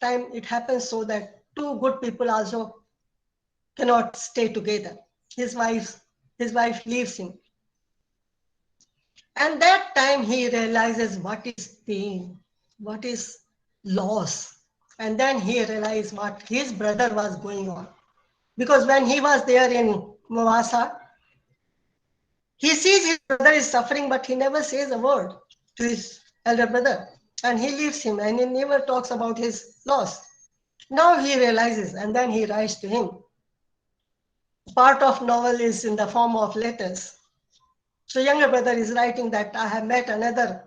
it happens so that two good people also cannot stay together. His wife leaves him. And that time he realizes what is pain, what is loss. And then he realized what his brother was going on. Because when he was there in Mawasa, he sees his brother is suffering, but he never says a word to his elder brother. And he leaves him and he never talks about his loss. Now he realizes, and then he writes to him. Part of novel is in the form of letters. So younger brother is writing that I have met another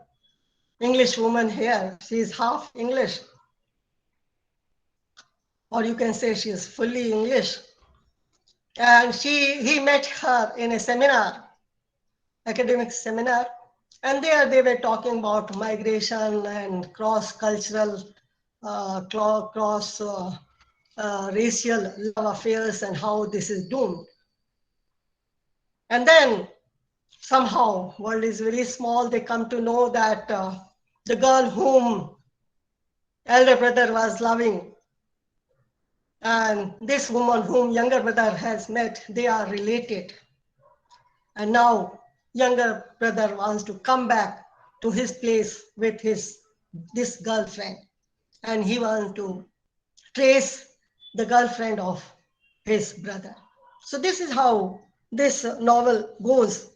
English woman here. She is half English. Or you can say she is fully English. And he met her in a seminar, academic seminar, and there they were talking about migration and cross-cultural, racial love affairs and how this is doomed. And then somehow, world is very small, they come to know that the girl whom elder brother was loving and this woman whom younger brother has met, they are related. And now younger brother wants to come back to his place with this girlfriend. And he wants to trace the girlfriend of his brother. So this is how this novel goes.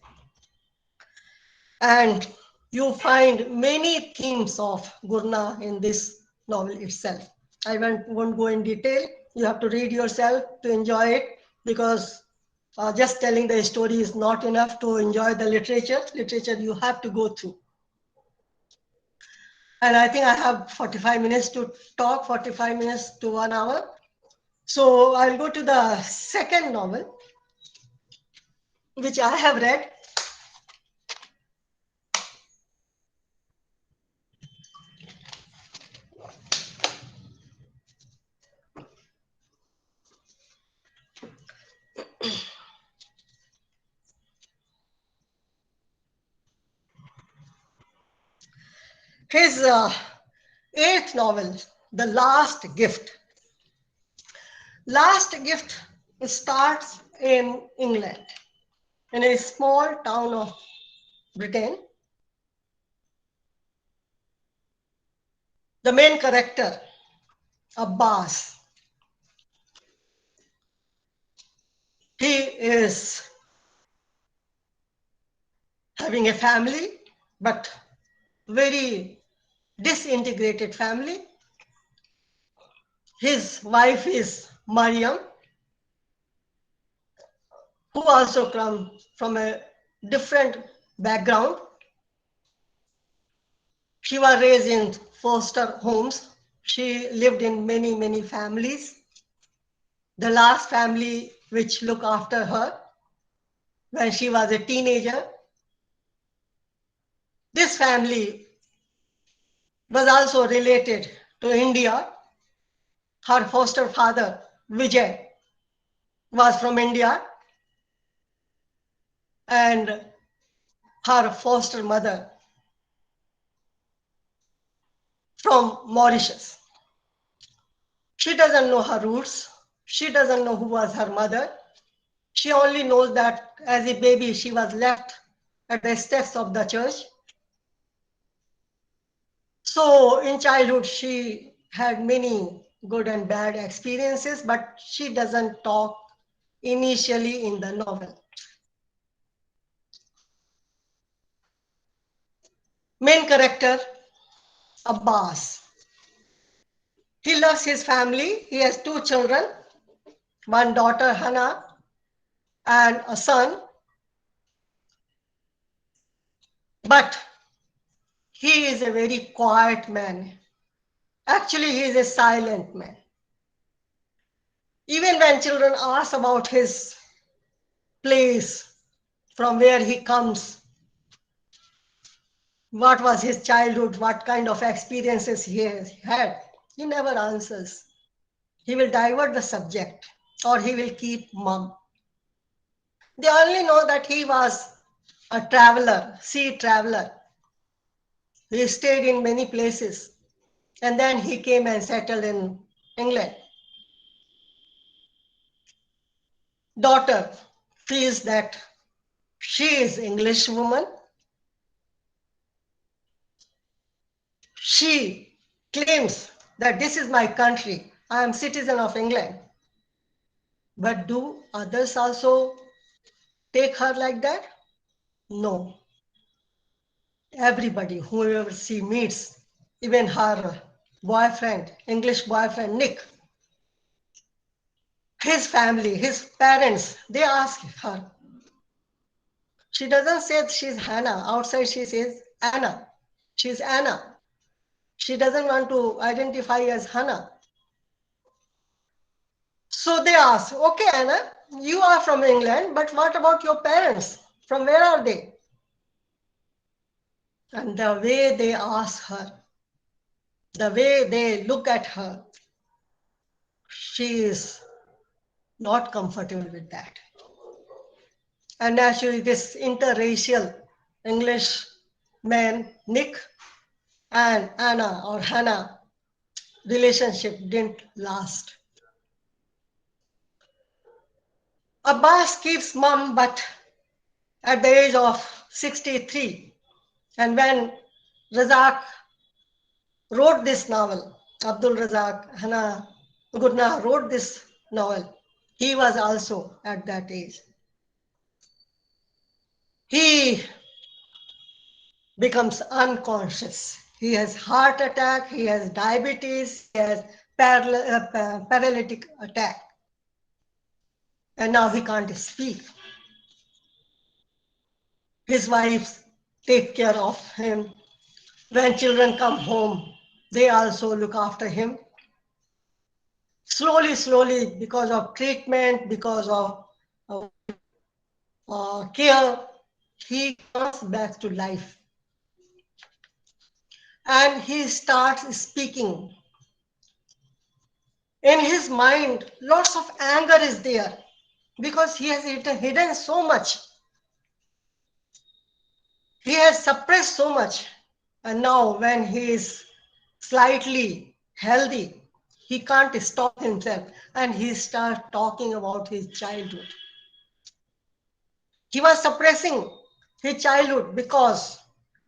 And you find many themes of Gurna in this novel itself. I won't go in detail. You have to read yourself to enjoy it, because just telling the story is not enough to enjoy the literature. Literature you have to go through. And I think I have 45 minutes to talk, 45 minutes to 1 hour. So I'll go to the second novel, which I have read. His eighth novel, The Last Gift. Last Gift starts in England, in a small town of Britain. The main character, Abbas, he is having a family, but very disintegrated family. His wife is Mariam, who also comes from a different background. She was raised in foster homes. She lived in many, many families. The last family which looked after her when she was a teenager, this family was also related to India. Her foster father, Vijay, was from India, and her foster mother from Mauritius. She doesn't know her roots. She doesn't know who was her mother. She only knows that as a baby, she was left at the steps of the church. So in childhood, she had many good and bad experiences, but she doesn't talk initially in the novel. Main character, Abbas. He loves his family. He has two children, one daughter, Hannah, and a son. But he is a very quiet man. Actually, he is a silent man. Even when children ask about his place, from where he comes, what was his childhood, what kind of experiences he has had, he never answers. He will divert the subject or he will keep mum. They only know that he was a traveler, sea traveler. He stayed in many places and then he came and settled in England. Daughter feels that she is English woman. She claims that this is my country. I am citizen of England. But do others also take her like that? No. Everybody, whoever she meets, even her boyfriend, English boyfriend, Nick, his family, his parents, they ask her. She doesn't say she's Hannah. Outside she says Anna. She's Anna. She doesn't want to identify as Hannah. So they ask, okay, Anna, you are from England, but what about your parents? From where are they? And the way they ask her, the way they look at her, she is not comfortable with that. And naturally, this interracial English man, Nick, and Anna or Hannah relationship didn't last. Abbas keeps mom, but at the age of 63, and when Razak wrote this novel, Abdul Razak Hannah Gurna wrote this novel, he was also at that age. He becomes unconscious. He has heart attack, he has diabetes, he has paralytic attack. And now he can't speak. His wife take care of him. When children come home, they also look after him. Slowly, because of treatment, because of care, he comes back to life. And he starts speaking. In his mind, lots of anger is there because he has hidden so much. He has suppressed so much. And now when he is slightly healthy, he can't stop himself and he starts talking about his childhood. He was suppressing his childhood because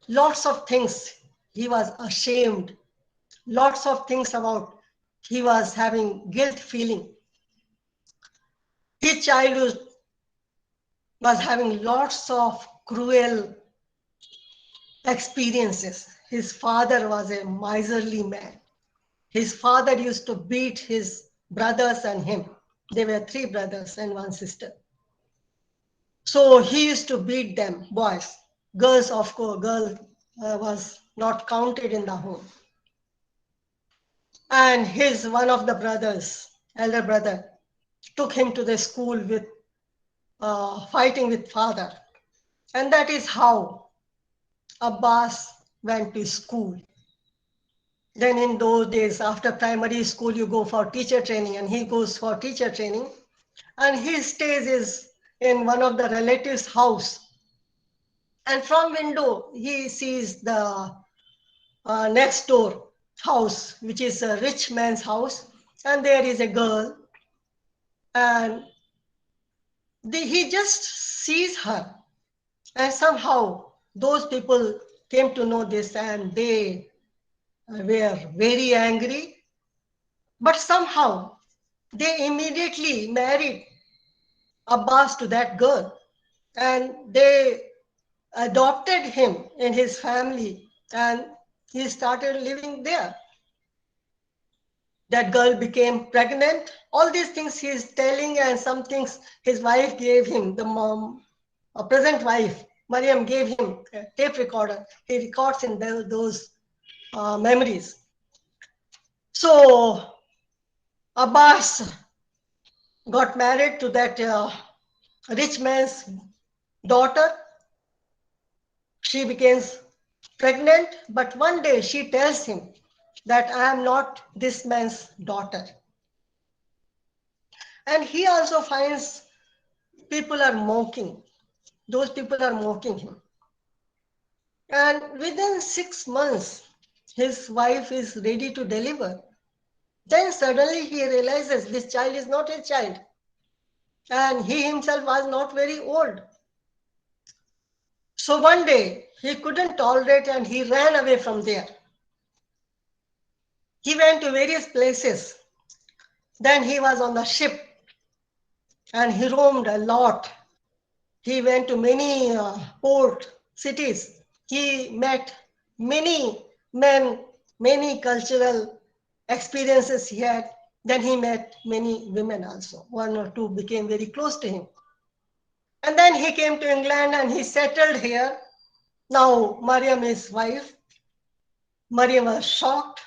lots of things he was ashamed, lots of things about he was having guilt feeling. His childhood was having lots of cruel experiences. His father was a miserly man. His father used to beat his brothers and him. There were 3 brothers and 1 sister. So he used to beat them, boys. Girls, of course, was not counted in the home. And one of the brothers, elder brother, took him to the school with fighting with father. And that is how Abbas went to school. Then in those days, after primary school, you go for teacher training, and he goes for teacher training. And he stays in one of the relatives' house. And from window, he sees the next door house, which is a rich man's house. And there is a girl. And he just sees her. And somehow those people came to know this and they were very angry. But somehow they immediately married Abbas to that girl. And they adopted him in his family and he started living there. That girl became pregnant. All these things he is telling, and some things his wife gave him, the mom, a present wife, Mariam, gave him a tape recorder. He records in those memories. So Abbas got married to that rich man's daughter. She becomes pregnant, but one day she tells him that I am not this man's daughter. And he also finds people are mocking. Those people are mocking him. And within 6 months, his wife is ready to deliver. Then suddenly he realizes this child is not his child. And he himself was not very old. So one day he couldn't tolerate and he ran away from there. He went to various places. Then he was on the ship and he roamed a lot. He went to many port cities. He met many men, many cultural experiences he had. Then he met many women also. 1 or 2 became very close to him. And then he came to England and he settled here. Now Mariam is wife. Mariam was shocked,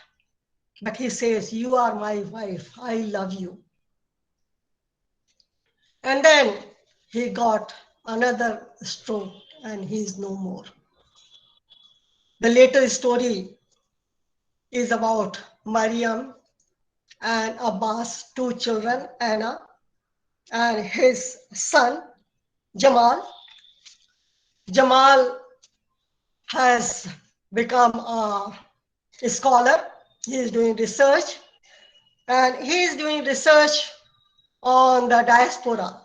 but he says, you are my wife. I love you. And then he got another stroke and he is no more. The later story is about Mariam and Abbas, two children, Anna and his son Jamal. Jamal has become a scholar. He is doing research, and he is doing research on the diaspora,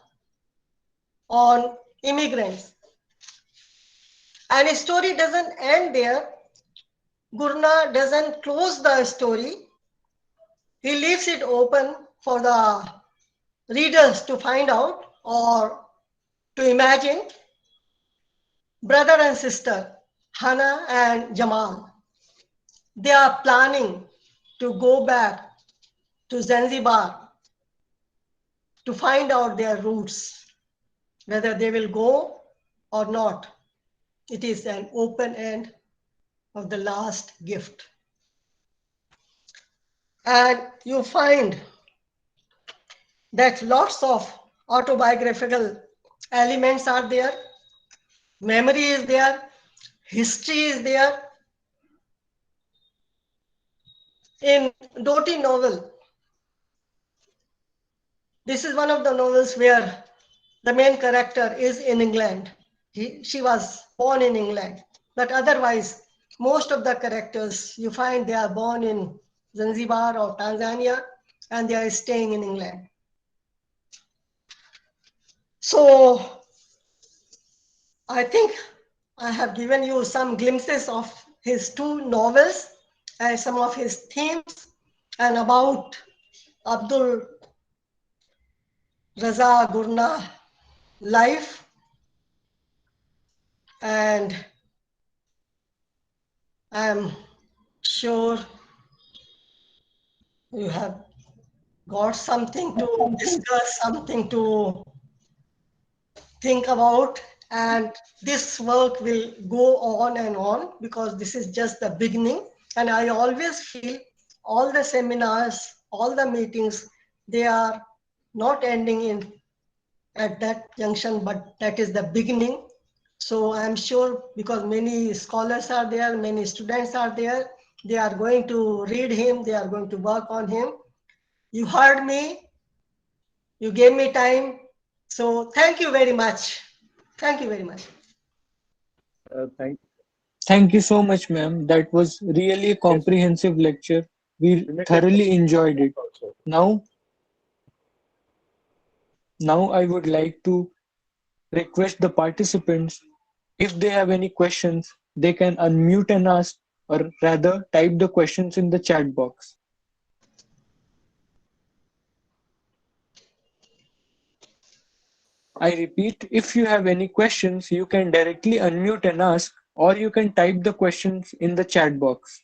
on immigrants. And his story doesn't end there. Gurna doesn't close the story. He leaves it open for the readers to find out or to imagine. Brother and sister, Hana and Jamal, they are planning to go back to Zanzibar to find out their roots, whether they will go or not. It is an open end of the last gift. And you find that lots of autobiographical elements are there, memory is there, history is there. In Doti novel, this is one of the novels where the main character is in England. She was born in England, but otherwise, most of the characters you find they are born in Zanzibar or Tanzania and they are staying in England. So I think I have given you some glimpses of his two novels and some of his themes and about Abdul Raza Gurna life. And I'm sure you have got something to discuss, something to think about, and this work will go on and on because this is just the beginning. And I always feel all the seminars, all the meetings, they are not ending in at that junction, but that is the beginning. So I'm sure because many scholars are there, many students are there, they are going to read him, they are going to work on him. You heard me, you gave me time. So thank you very much. Thank you very much. Thank Thank you so much, ma'am. That was really a Yes, comprehensive lecture. We we may take thoroughly enjoyed it. also. Now, now I would like to request the participants, if they have any questions, they can unmute and ask, or rather type the questions in the chat box. I repeat, if you have any questions, you can directly unmute and ask, or you can type the questions in the chat box.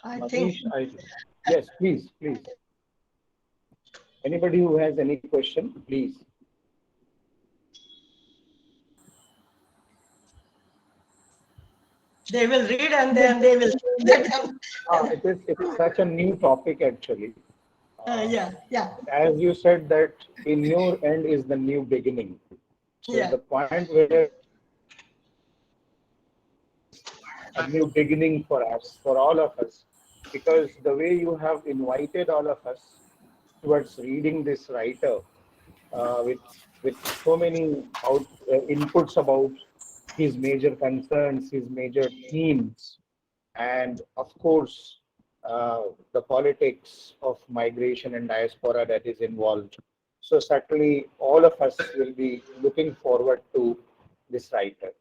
I think Manish, yes, please, please. Anybody who has any question, please. they will read and then they will let them. It is such a new topic actually. Yeah, yeah, As you said that in your end is the new beginning. So yeah. the point where a new beginning for us, for all of us, because the way you have invited all of us towards reading this writer with so many inputs about his major concerns, his major themes, and of course the politics of migration and diaspora that is involved. So certainly all of us will be looking forward to this writer.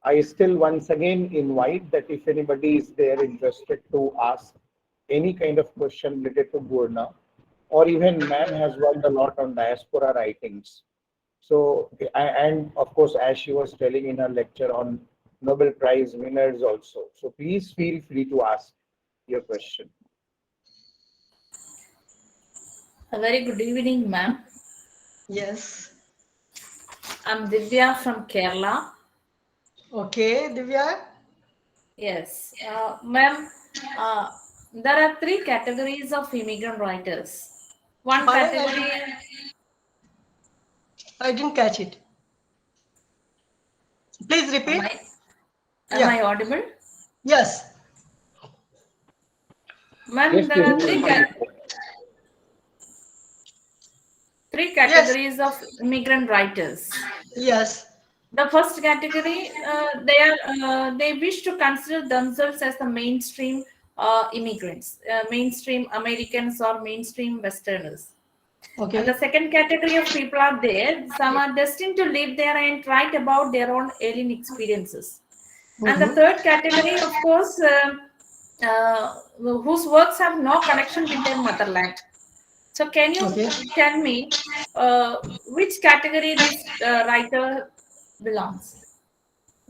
I still once again invite that if anybody is there interested to ask any kind of question related to Gurna, or even ma'am has worked a lot on diaspora writings. So, and of course, as she was telling in her lecture on Nobel Prize winners also. So please feel free to ask your question. A very good evening, ma'am. Yes. I'm Divya from Kerala. Okay, Divya. Yes, ma'am. Uh, there are three categories of immigrant writers. One Pardon? category, I didn't catch it. Please am repeat. I am Yeah. I audible? Yes. Ma'am, Yes, there yes, are yes. three Yes. categories of immigrant writers. Yes. The first category, they wish to consider themselves as the mainstream immigrants, mainstream Americans or mainstream Westerners. And the Okay. second category of people are there. Some are destined to live there and write about their own alien experiences. And the Mm-hmm. third category, of course, whose works have no connection with their motherland. So, can you Okay. tell me which category this writer belongs?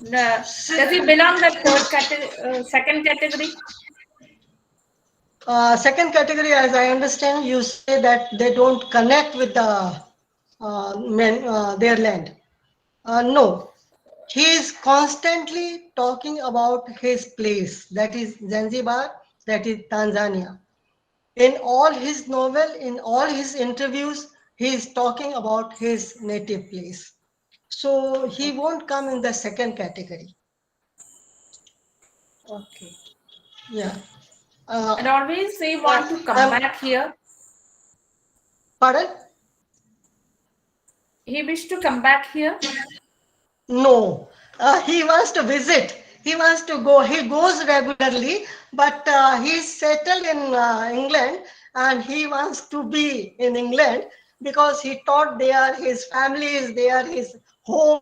Does he belong the third category, second category? Second category, as I understand, you say that they don't connect with the their land. No, he is constantly talking about his place, that is Zanzibar, that is Tanzania. In all his novel, in all his interviews, he is talking about his native place. So he won't come in the second category. Okay. Yeah. And Uh, always they uh, want to come um, back here. Pardon? He wished to come back here. No, he wants to visit. He wants to go. He goes regularly, but he's settled in England and he wants to be in England because he thought there his family is there, his home,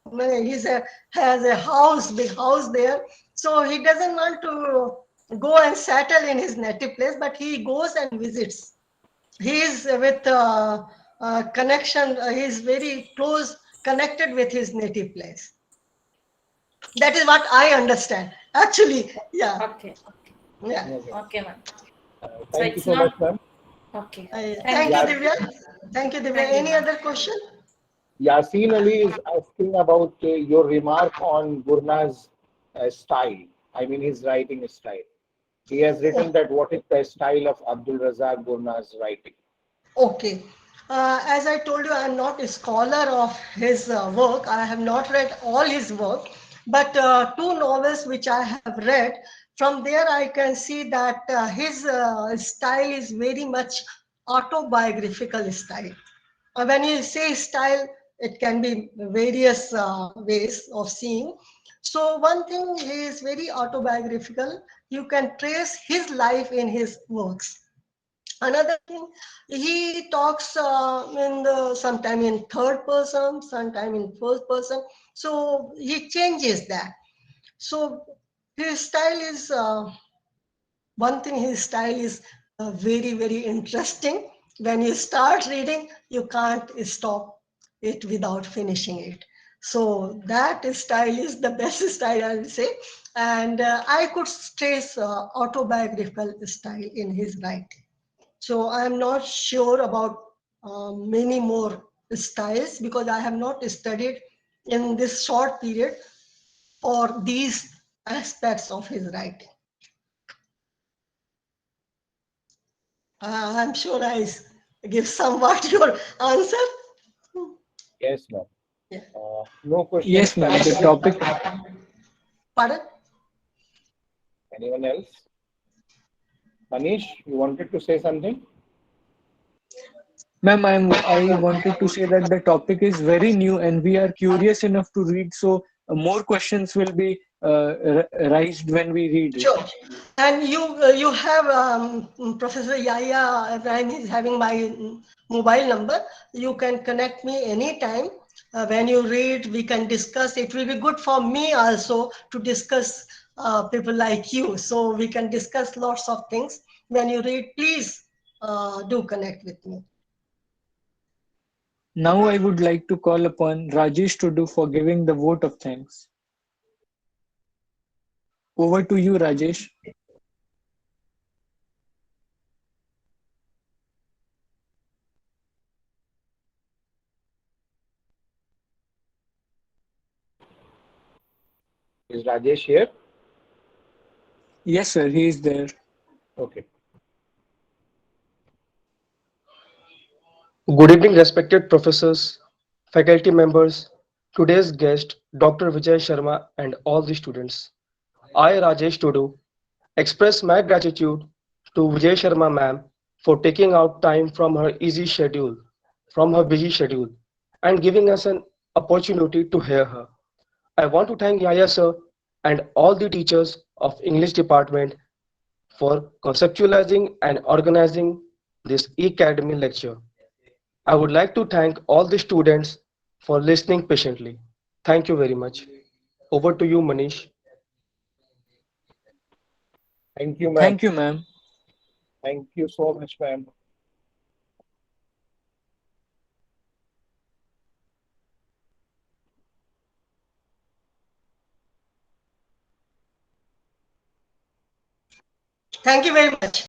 has a house, big house there. So he doesn't want to go and settle in his native place, but he goes and visits. He is with connection, he is very close connected with his native place. That is what I understand. Actually, yeah, Okay. yeah. Okay. Okay, ma'am. So Thank you it's so much, not ma'am. okay. Thank Thank you, you. Yeah, Divya. Thank you, Divya. Thank you, Any ma'am. other question? Yasin Ali is asking about your remark on Gurna's style. I mean, his writing style. He has written Oh, that what is the style of Abdul Razak Gurna's writing? okay. As I told you, I am not a scholar of his work. I have not read all his work, but two novels which I have read, from there I can see that his style is very much autobiographical style. When you say style, it can be various ways of seeing. So one thing is very autobiographical. You can trace his life in his works. Another thing, he talks in the sometime in third person, sometime in first person. So he changes that. So his style is one thing. His style is very interesting. When you start reading, you can't stop it without finishing it. So that style is the best style, I would say. And I could trace autobiographical style in his writing. So I'm not sure about many more styles because I have not studied in this short period for these aspects of his writing. I'm sure give somewhat your answer. Yes, ma'am. Yeah. No questions Yes, ma'am. coming The in. topic, Pardon? Anyone else? Manish, you wanted to say something? ma'am, I wanted to say that the topic is very new and we are curious enough to read. So more questions will be raised when we read it. Sure. And you have Professor Yahya Ibrahim is having my mobile number. You can connect me anytime. When you read, we can discuss. It will be good for me also to discuss people like you. So we can discuss lots of things. When you read, please do connect with me. Now I would like to call upon Rajesh to do for giving the vote of thanks. Over to you, Rajesh. Is Rajesh here? Yes, sir, he is there. Okay. Good evening, respected professors, faculty members, today's guest, Dr. Vijay Sharma, and all the students. I, Rajesh Tudu, express my gratitude to Vijay Sharma ma'am for taking out time from her busy schedule, and giving us an opportunity to hear her. I want to thank Yaya sir and all the teachers of English department for conceptualizing and organizing this e-academy lecture. I would like to thank all the students for listening patiently. Thank you very much. Over to you, Manish. Thank you, ma'am. Thank you, ma'am. Thank you so much, ma'am. Thank you very much.